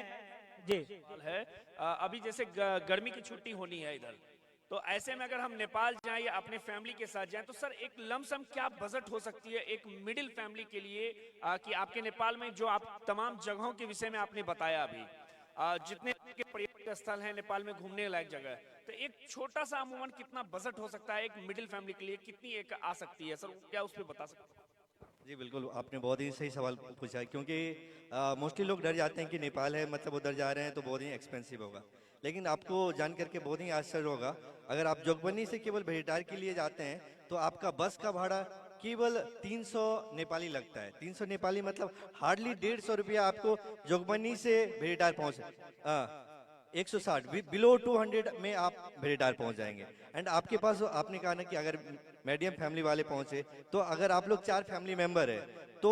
जी। है अभी जैसे गर्मी की छुट्टी होनी है इधर, तो ऐसे में अगर हम नेपाल जाएं या अपने फैमिली के साथ जाएं, तो सर एक लमसम क्या बजट हो सकती है एक मिडिल फैमिली के लिए, कि आपके नेपाल में जो आप तमाम जगहों के विषय में आपने बताया अभी, जितने के पर्यटक स्थल हैं नेपाल में घूमने लायक जगह, तो एक छोटा सा अमूमन कितना बजट हो सकता है एक मिडिल फैमिली के लिए, कितनी एक आ सकती है सर, क्या उस पर बता सकते हैं? जी बिल्कुल, आपने बहुत ही सही सवाल पूछा है, क्योंकि मोस्टली लोग डर जाते हैं कि नेपाल है मतलब उधर जा रहे हैं तो बहुत ही एक्सपेंसिव होगा। लेकिन आपको जान करके बहुत ही आश्चर्य होगा, अगर आप जोगबनी से केवल भेड़ेटार के लिए जाते हैं तो आपका बस का भाड़ा केवल 300 नेपाली लगता है। 300 नेपाली मतलब हार्डली 150 रुपया आपको जोगबनी से भेड़ेटार पहुँच 160 बिलो 200 में आप भेड़ेटार पहुँच जाएंगे। एंड आपके पास आपने कहा ना कि अगर मीडियम फैमिली वाले पहुँचे, तो अगर आप लोग 4 फैमिली मेंबर है तो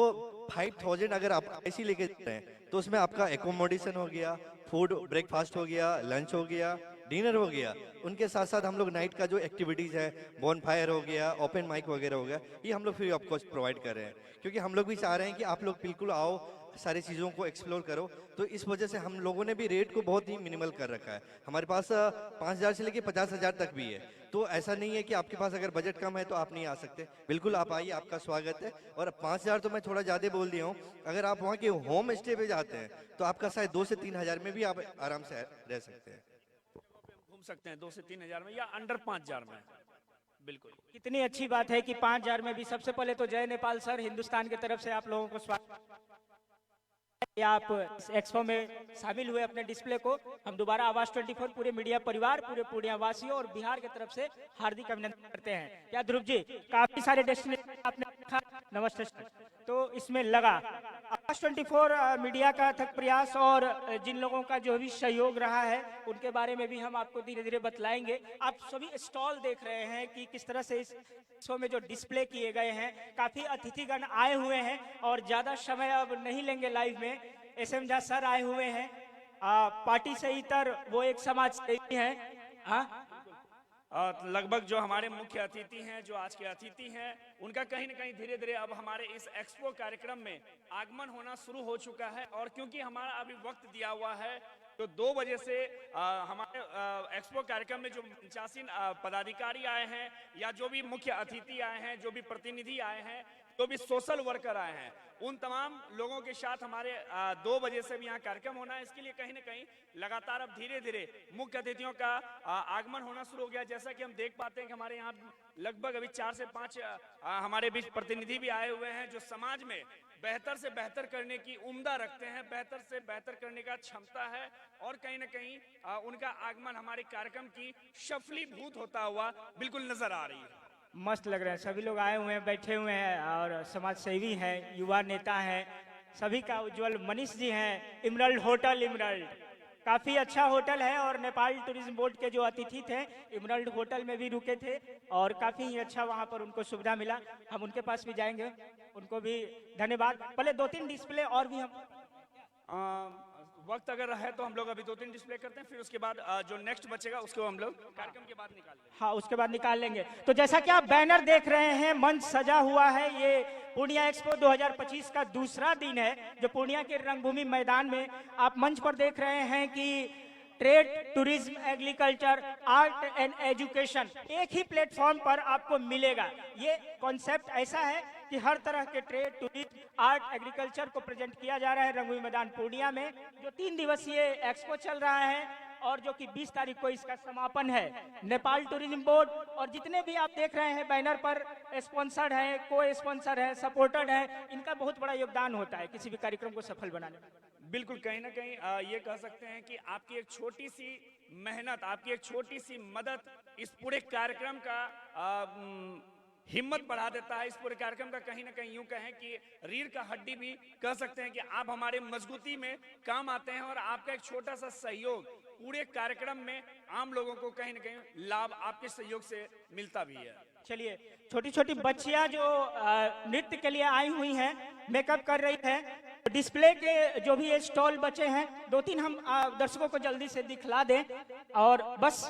5000 अगर आप ऐसी लेके जाते हैं तो उसमें आपका एकोमोडेशन हो गया, फूड ब्रेकफास्ट हो गया, लंच हो गया, डिनर हो गया। उनके साथ साथ हम लोग नाइट का जो एक्टिविटीज़ है, बॉन फायर हो गया, ओपन माइक वगैरह हो गया, ये हम लोग फ्री ऑफ कॉस्ट प्रोवाइड कर रहे हैं, क्योंकि हम लोग भी चाह रहे हैं कि आप लोग बिल्कुल आओ, सारी चीज़ों को एक्सप्लोर करो। तो इस वजह से हम लोगों ने भी रेट को बहुत ही मिनिमल कर रखा है। हमारे पास 5,000 से लेके 50,000 तक भी है। तो ऐसा नहीं है कि आपके पास अगर बजट कम है तो आप नहीं आ सकते, बिल्कुल आप आइए, आपका स्वागत है। और 5,000 तो मैं थोड़ा ज़्यादा बोल दिया हूँ। अगर आप वहाँ के होम स्टे पे जाते हैं तो आपका शायद 2 से 3,000 में भी आप आराम से रह सकते हैं। घूम सकते हैं 2 से 3,000 में या अंडर 5,000 में। बिल्कुल, कितनी अच्छी बात है कि 5,000 में भी। सबसे पहले तो जय नेपाल सर, हिंदुस्तान की तरफ से आप लोगों को स्वागत। आप एक्सपो में शामिल हुए अपने डिस्प्ले को हम दोबारा आवाज 24 पूरे मीडिया परिवार, पूरे पूर्णिया वासियों और बिहार की तरफ से हार्दिक अभिनंदन करते हैं। क्या ध्रुव जी, काफी सारे डेस्टिनेशन आपने देखा, नमस्ते सर। तो इसमें लगा आवाज 24 मीडिया का अथक प्रयास और जिन लोगों का जो भी सहयोग रहा है उनके बारे में भी हम आपको धीरे धीरे बतलाएंगे। आप सभी स्टॉल देख रहे हैं कि किस तरह से इस शो में जो डिस्प्ले किए गए हैं, काफी अतिथिगण आए हुए हैं और ज्यादा समय अब नहीं लेंगे लाइव में। एसएम झा सर आए हुए हैं, पार्टी से इतर वो एक समाज सेवी हैं। लगभग जो हमारे मुख्य अतिथि हैं, जो आज के अतिथि हैं, उनका कहीं न कहीं धीरे धीरे अब हमारे इस एक्सपो कार्यक्रम में आगमन होना शुरू हो चुका है। और क्योंकि हमारा अभी वक्त दिया हुआ है तो 2 बजे से हमारे एक्सपो कार्यक्रम में जो 85 पदाधिकारी आए हैं या जो भी मुख्य अतिथि आए हैं, जो भी प्रतिनिधि आए हैं, जो भी सोशल वर्कर आए हैं, उन तमाम लोगों के साथ हमारे 2 बजे से भी यहाँ कार्यक्रम होना है। इसके लिए कहीं न कहीं लगातार अब धीरे धीरे मुख्य अतिथियों का आगमन होना शुरू हो गया। जैसा कि हम देख पाते हैं कि हमारे यहाँ लगभग अभी 4 से 5 हमारे बीच प्रतिनिधि भी आए हुए हैं जो समाज में बेहतर से बेहतर करने की उम्मीद रखते हैं, बेहतर से बेहतर करने का क्षमता है। और कहीं न कहीं उनका आगमन हमारे कार्यक्रम की सफलीभूत होता हुआ बिल्कुल नजर आ रही है। मस्त लग रहे हैं, सभी लोग आए हुए हैं, बैठे हुए हैं और समाज सेवी हैं, युवा नेता हैं, सभी का उज्जवल। मनीष जी हैं, इमरल्ड होटल, इमरल्ड काफी अच्छा होटल है और नेपाल टूरिज्म बोर्ड के जो अतिथि थे इमरल्ड होटल में भी रुके थे और काफी ही अच्छा वहां पर उनको सुविधा मिला। हम उनके पास भी जाएंगे, उनको भी धन्यवाद। पहले 2-3 डिस्प्ले और भी हम वक्त अगर है तो हम लोग अभी 2-3 डिस्प्ले करते हैं, फिर उसके बाद जो नेक्स्ट बचेगा उसको हम लोग कार्यक्रम के बाद निकाल लेंगे। हाँ, उसके बाद निकाल लेंगे। तो जैसा कि आप बैनर देख रहे हैं, मंच सजा हुआ है। ये पूर्णिया एक्सपो 2025 का दूसरा दिन है जो पूर्णिया के रंगभूमि मैदान में आप मंच पर देख रहे हैं कि trade, tourism, agriculture, art and education एक ही प्लेटफॉर्म पर आपको मिलेगा। ये कॉन्सेप्ट ऐसा है कि हर तरह के ट्रेड, टूरिज्म, आर्ट, एग्रीकल्चर को प्रेजेंट किया जा रहा है रंगभूमि मैदान पूर्णिया में, जो 3 दिवसीय एक्सपो चल रहा है और जो कि 20 तारीख को इसका समापन है। नेपाल टूरिज्म बोर्ड और जितने भी आप देख रहे हैं बैनर पर स्पॉन्सर्ड है, को स्पॉन्सर है, सपोर्टेड है, इनका बहुत बड़ा योगदान होता है किसी भी कार्यक्रम को सफल बनाने में। बिल्कुल, कहीं ना कहीं ये कह सकते हैं कि आपकी एक छोटी सी मेहनत, आपकी एक छोटी सी मदद इस पूरे कार्यक्रम का हिम्मत बढ़ा देता है। इस पूरे कार्यक्रम का कहीं ना कहीं यूं कहें कि रीढ़ का हड्डी भी कह सकते हैं कि आप हमारे मजबूती में काम आते हैं और आपका एक छोटा सा सहयोग पूरे कार्यक्रम में आम लोगों को कहीं ना कहीं लाभ आपके सहयोग से मिलता भी है। चलिए, छोटी छोटी बच्चियां जो नृत्य के लिए आई हुई हैं, मेकअप कर रही हैं, डिस्प्ले के जो भी स्टॉल बचे हैं 2-3 हम दर्शकों को जल्दी से दिखला दें और बस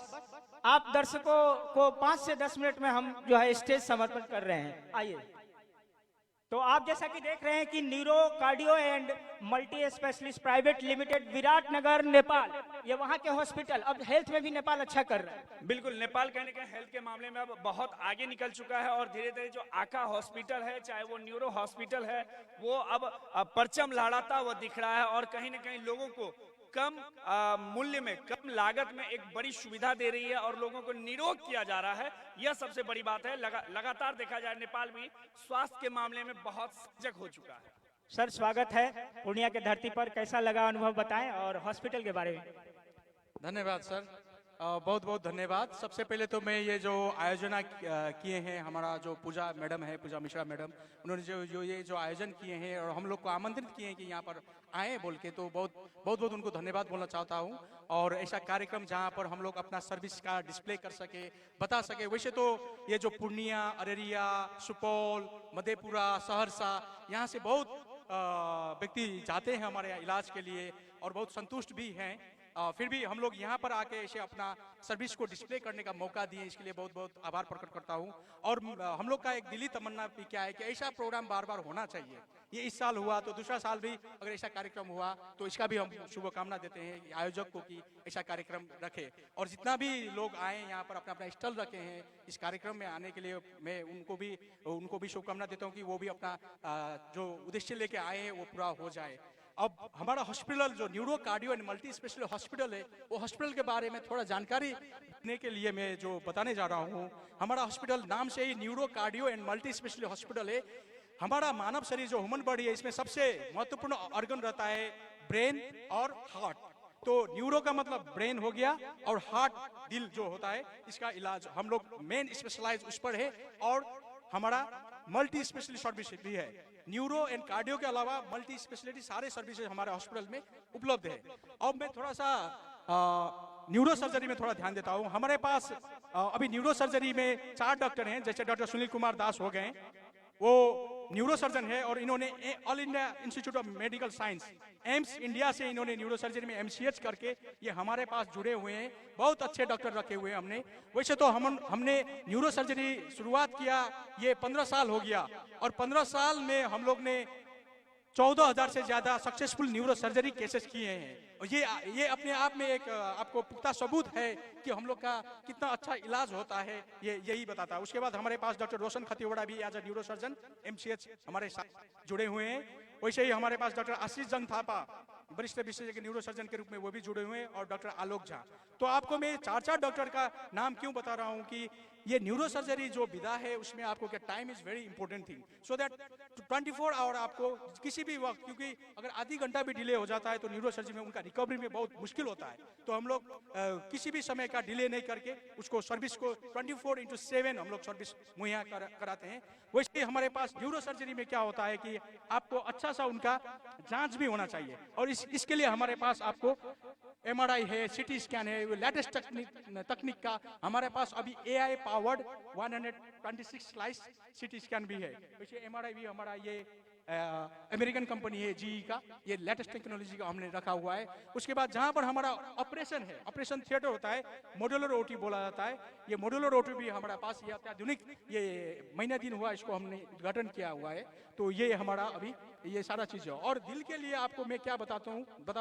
आप दर्शकों को 5 से 10 मिनट में हम जो है स्टेज समर्पण कर रहे हैं। आइए। तो आप जैसा कि देख रहे हैं कि neuro cardio and multi specialist private limited Viratnagar Nepal, ये वहां के हॉस्पिटल, अब हेल्थ में भी नेपाल अच्छा कर रहा है। बिल्कुल, नेपाल कहने के हेल्थ के मामले में अब बहुत आगे निकल चुका है और धीरे धीरे जो आका हॉस्पिटल है, चाहे वो न्यूरो हॉस्पिटल है, वो अब परचम लहराता हुआ दिख रहा है और कहीं ना कहीं लोगों को कम मूल्य में, कम लागत में एक बड़ी सुविधा दे रही है और लोगों को निरोग किया जा रहा है। यह सबसे बड़ी बात है। लगातार देखा जाए नेपाल भी स्वास्थ्य के मामले में बहुत सजग हो चुका है। सर, स्वागत है पूर्णिया के धरती पर, कैसा लगा अनुभव बताएं और हॉस्पिटल के बारे में। धन्यवाद सर, बहुत बहुत धन्यवाद। सबसे पहले तो मैं ये जो आयोजना किए हैं, हमारा जो पूजा मैडम है, पूजा मिश्रा मैडम, उन्होंने जो ये जो आयोजन किए हैं और हम लोग को आमंत्रित किए हैं कि यहाँ पर आए बोल के, तो बहुत उनको धन्यवाद बोलना चाहता हूँ। और ऐसा कार्यक्रम जहाँ पर हम लोग अपना सर्विस का डिस्प्ले कर सके, बता सके। वैसे तो ये जो पूर्णिया, अररिया, सुपौल, मधेपुरा, सहरसा, यहाँ से बहुत व्यक्ति जाते हैं हमारे यहाँ इलाज के लिए और बहुत संतुष्ट भी हैं। फिर भी हम लोग यहाँ पर आके ऐसे अपना सर्विस को डिस्प्ले करने का मौका दिए, इसके लिए बहुत बहुत आभार प्रकट करता हूँ। और हम लोग का एक दिली तमन्ना भी क्या है कि ऐसा प्रोग्राम बार बार होना चाहिए। ये इस साल हुआ तो दूसरा साल भी अगर ऐसा कार्यक्रम हुआ तो इसका भी हम शुभकामना देते हैं आयोजक को कि ऐसा कार्यक्रम रखे। और जितना भी लोग आए यहाँ पर अपना अपना स्टॉल रखे हैं इस कार्यक्रम में आने के लिए, मैं उनको भी शुभकामना देता हूँ कि वो भी अपना जो उद्देश्य लेके आए हैं वो पूरा हो जाए। अब हमारा हॉस्पिटल जो neuro cardio and multi speciality hospital है, वो हॉस्पिटल के बारे में थोड़ा जानकारी देने के लिए मैं जो बताने जा रहा हूँ। हमारा हॉस्पिटल नाम से ही neuro cardio and multi speciality hospital है। हमारा मानव शरीर जो ह्यूमन बॉडी है, इसमें सबसे महत्वपूर्ण ऑर्गन रहता है ब्रेन और हार्ट। तो न्यूरो का मतलब ब्रेन हो गया और हार्ट दिल जो होता है, इसका इलाज हम लोग मेन स्पेशलाइज उस पर है। और हमारा मल्टी स्पेशलिटी सर्विस भी है। न्यूरो एंड कार्डियो के अलावा मल्टी स्पेशलिटी सारे सर्विसेज हमारे हॉस्पिटल में उपलब्ध है। अब मैं थोड़ा सा न्यूरो सर्जरी में थोड़ा ध्यान देता हूँ। हमारे पास अभी न्यूरो सर्जरी में 4 डॉक्टर हैं, जैसे डॉक्टर सुनील कुमार दास हो गए, वो न्यूरो सर्जन है और इन्होंने all India institute of medical science AIIMS India से इन्होंने न्यूरो सर्जरी में MCH करके ये हमारे पास जुड़े हुए हैं। बहुत अच्छे डॉक्टर रखे हुए हैं हमने। वैसे तो हमने न्यूरो सर्जरी शुरुआत किया ये 15 साल हो गया और 15 साल में हम लोग ने 14,000 से ज्यादा सक्सेसफुल न्यूरो सर्जरी केसेस किए हैं। और ये अपने आप में एक आपको पुख्ता सबूत है कि हम लोग का कितना अच्छा इलाज होता है, ये यही बताता है। उसके बाद हमारे पास डॉक्टर रोशन खतिवड़ा भी as a neuro surgeon MCH हमारे साथ जुड़े हुए हैं। वैसे ही हमारे पास डॉक्टर आशीष जंग थापा वरिष्ठ विशेषज्ञ न्यूरो सर्जन के रूप में वो भी जुड़े हुए हैं और डॉक्टर आलोक झा। तो आपको मैं 4 डॉक्टर का नाम क्यों बता रहा हूँ कि ये न्यूरो सर्जरी जो विधा है उसमें आपको क्या time is very important thing, so that 24 hour आपको किसी भी वक्त, क्योंकि अगर आधी घंटा भी डिले हो जाता है तो न्यूरो सर्जरी में उनका रिकवरी में बहुत मुश्किल होता है। तो हम लोग किसी भी समय का डिले नहीं करके उसको सर्विस को 24/7 हम लोग सर्विस मुहैया कराते हैं। वैसे हमारे पास न्यूरो सर्जरी में क्या होता है कि आपको अच्छा सा उनका जांच भी होना चाहिए और इसके लिए हमारे पास आपको MRI है, CT स्कैन है, लेटेस्ट तकनीक का हमारे पास अभी AI powered 126 slice CT scan भी है। वैसे MRI भी हमारा ये अमेरिकन कंपनी है GE का, ये लेटेस्ट टेक्नोलॉजी का हमने रखा हुआ है। उसके बाद जहां पर हमारा ऑपरेशन है, ऑपरेशन थिएटर होता है, मॉड्यूलर OT बोला जाता है। ये मॉड्यूलर OT भी हमारे पास ये अत्याधुनिक, ये महीना दिन हुआ इसको हमने उद्घाटन किया हुआ है। तो ये हमारा अभी ये सारा चीज है। और दिल के लिए आपको मैं क्या बता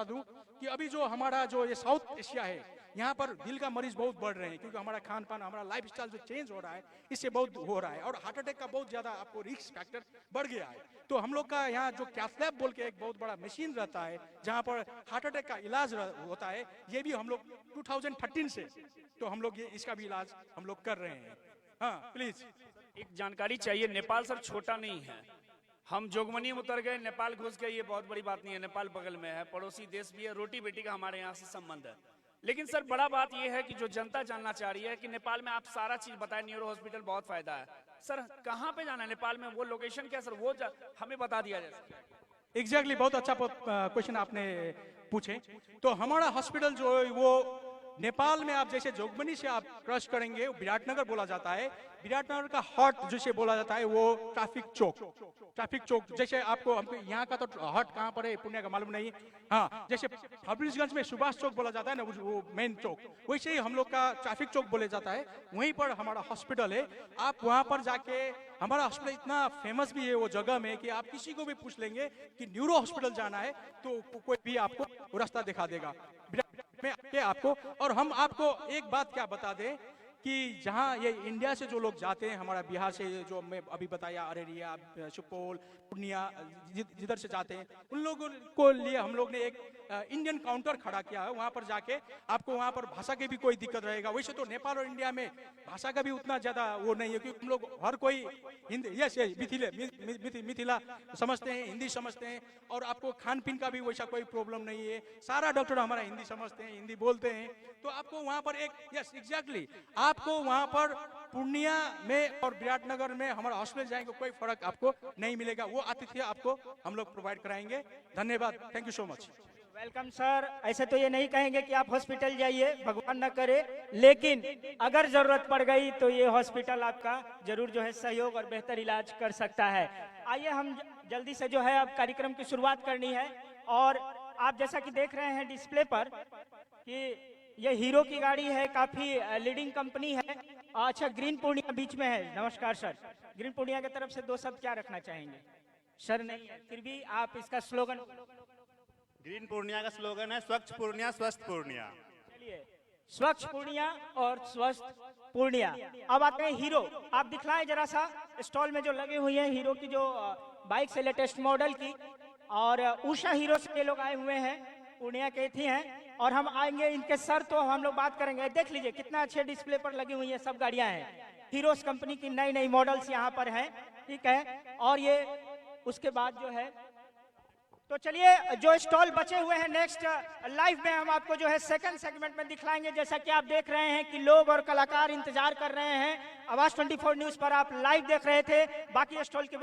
दूं कि अभी जो हमारा जो ये साउथ एशिया है, यहाँ पर दिल का मरीज बहुत बढ़ रहे हैं क्योंकि हमारा खान पान, हमारा लाइफ स्टाइल जो चेंज हो रहा है इससे बहुत हो रहा है और हार्ट अटैक का बहुत ज्यादा आपको रिस्क फैक्टर बढ़ गया है। तो हम लोग का यहाँ जो कैथ लैब बोल के एक बहुत बड़ा मशीन रहता है जहाँ पर हार्ट अटैक का इलाज होता है, ये भी हम लोग 2013 से तो हम लोग ये इसका भी इलाज हम लोग कर रहे हैं। हाँ प्लीज एक जानकारी चाहिए, नेपाल सर छोटा नहीं है। हम जोगमनी में उतर गए, नेपाल घुस गए, ये बहुत बड़ी बात नहीं है। नेपाल बगल में है, पड़ोसी देश भी है, रोटी बेटी का हमारे यहाँ से संबंध है। लेकिन सर बड़ा बात ये है कि जो जनता जानना चाह रही है कि नेपाल में आप सारा चीज बताएं, न्यूरो हॉस्पिटल बहुत फायदा है। सर कहाँ पे जाना है नेपाल में, वो लोकेशन क्या सर, वो हमें बता दिया जाए। एग्जैक्टली बहुत अच्छा क्वेश्चन आपने पूछे। तो हमारा हॉस्पिटल जो है वो नेपाल में आप जैसे जोगबनी से आप क्रॉस करेंगे, विराटनगर बोला जाता है। विराटनगर का हार्ट जिसे बोला जाता है वो ट्रैफिक चौक जैसे आपको हमको यहाँ का तो हार्ट कहाँ पर है पुणे का मालूम नहीं। हाँ, जैसे फब्रिसगंज में सुभाष चौक बोला जाता है ना, वो मेन चौक, वैसे ही हम लोग का ट्रैफिक चौक बोले जाता है। वहीं पर हमारा हॉस्पिटल है। आप वहाँ पर जाके, हमारा हॉस्पिटल इतना फेमस भी है वो जगह में कि आप किसी को भी पूछ लेंगे कि न्यूरो हॉस्पिटल जाना है तो कोई भी आपको रास्ता दिखा देगा में आके आपको। और हम आपको एक बात क्या बता दें कि जहाँ ये इंडिया से जो लोग जाते हैं, हमारा बिहार से जो मैं अभी बताया, अररिया, सुपौल, पूर्णिया, जिधर से जाते हैं, उन लोगों को लिए हम लोग ने एक इंडियन काउंटर खड़ा किया है। वहाँ पर जाके आपको वहाँ पर भाषा की भी कोई दिक्कत रहेगा। वैसे तो नेपाल और इंडिया में भाषा का भी उतना ज्यादा वो नहीं है क्योंकि हम लोग हर कोई हिंदी मिथिला समझते हैं, हिंदी समझते हैं और आपको खान पीन का भी वैसा कोई प्रॉब्लम नहीं है। सारा डॉक्टर हमारा हिंदी समझते हैं, हिंदी बोलते हैं। तो आपको वहाँ पर एक एग्जैक्टली आपको वहाँ पर पूर्णिया में और विराटनगर में हमारा हॉस्पिटल जाएंगे कोई फर्क आपको नहीं मिलेगा। वो आतिथ्य आपको हम लोग प्रोवाइड कराएंगे। धन्यवाद, thank you so much. Welcome sir. ऐसे तो ये नहीं कहेंगे कि आप हॉस्पिटल जाइए, भगवान न करे, लेकिन अगर जरूरत पड़ गई तो ये हॉस्पिटल आपका जरूर जो है सहयोग और बेहतर इलाज कर सकता है। आइए हम जल्दी से जो है अब कार्यक्रम की शुरुआत करनी है और आप जैसा कि देख रहे हैं डिस्प्ले पर कि ये हीरो की गाड़ी है, काफी लीडिंग कंपनी है। अच्छा, ग्रीन पूर्णिया बीच में है। नमस्कार सर, ग्रीन पूर्णिया की तरफ से 2 शब्द क्या रखना चाहेंगे? सर नहीं है, फिर भी आप इसका स्लोगन। ग्रीन पूर्णिया का स्लोगन है स्वच्छ पूर्णिया स्वस्थ पूर्णिया। चलिए, स्वच्छ पूर्णिया और स्वस्थ पूर्णिया। अब आते हैं हीरो। आप दिखलाएं जरा सा स्टॉल में जो लगे हुए हैं हीरो की जो बाइक से लेटेस्ट मॉडल की, और उषा हीरो से ये लोग आए हुए हैं, पूर्णिया के थी हैं। और हम आएंगे इनके सर तो हम लोग बात करेंगे। देख लीजिए कितना अच्छे डिस्प्ले पर लगी हुई है, सब गाड़ियां हैं। हीरोस कंपनी की नई नई मॉडल्स यहाँ पर हैं, ठीक है। और ये उसके बाद जो है, तो चलिए जो स्टॉल बचे हुए हैं नेक्स्ट लाइव में हम आपको जो है सेकंड सेगमेंट में दिखलाएंगे। जैसा कि आप देख रहे हैं कि लोग और कलाकार इंतजार कर रहे हैं। आवाज 24 न्यूज पर आप लाइव देख रहे थे। बाकी स्टॉल की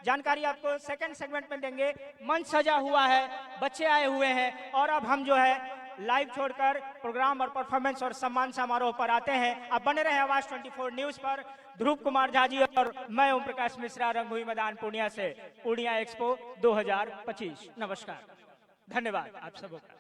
जानकारी आपको सेकंड सेगमेंट में देंगे। मंच सजा हुआ है, बच्चे आए हुए हैं, और अब हम जो है लाइव छोड़कर प्रोग्राम और परफॉर्मेंस और सम्मान समारोह पर आते हैं। आप बने रहे आवाज 24 न्यूज पर। ध्रुव कुमार झा जी और मैं ओम प्रकाश मिश्रा, रंगभूमि मैदान पूर्णिया से, पूर्णिया एक्सपो 2025। नमस्कार, धन्यवाद आप सबों का।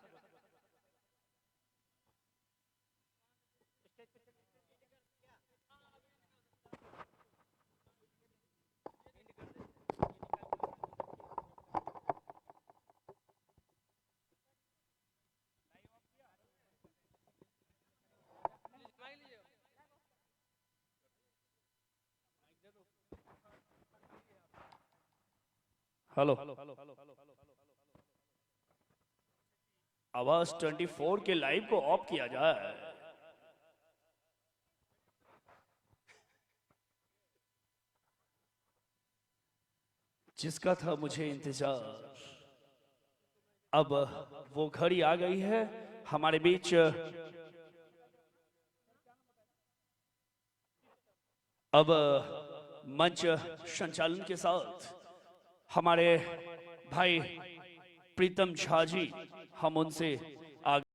हेलो, आवाज 24 के लाइव को ऑफ किया जाए। जिसका था मुझे इंतजार, अब वो घड़ी आ गई है। हमारे बीच अब मंच संचालन के साथ हमारे भाई प्रीतम झा जी, हम उनसे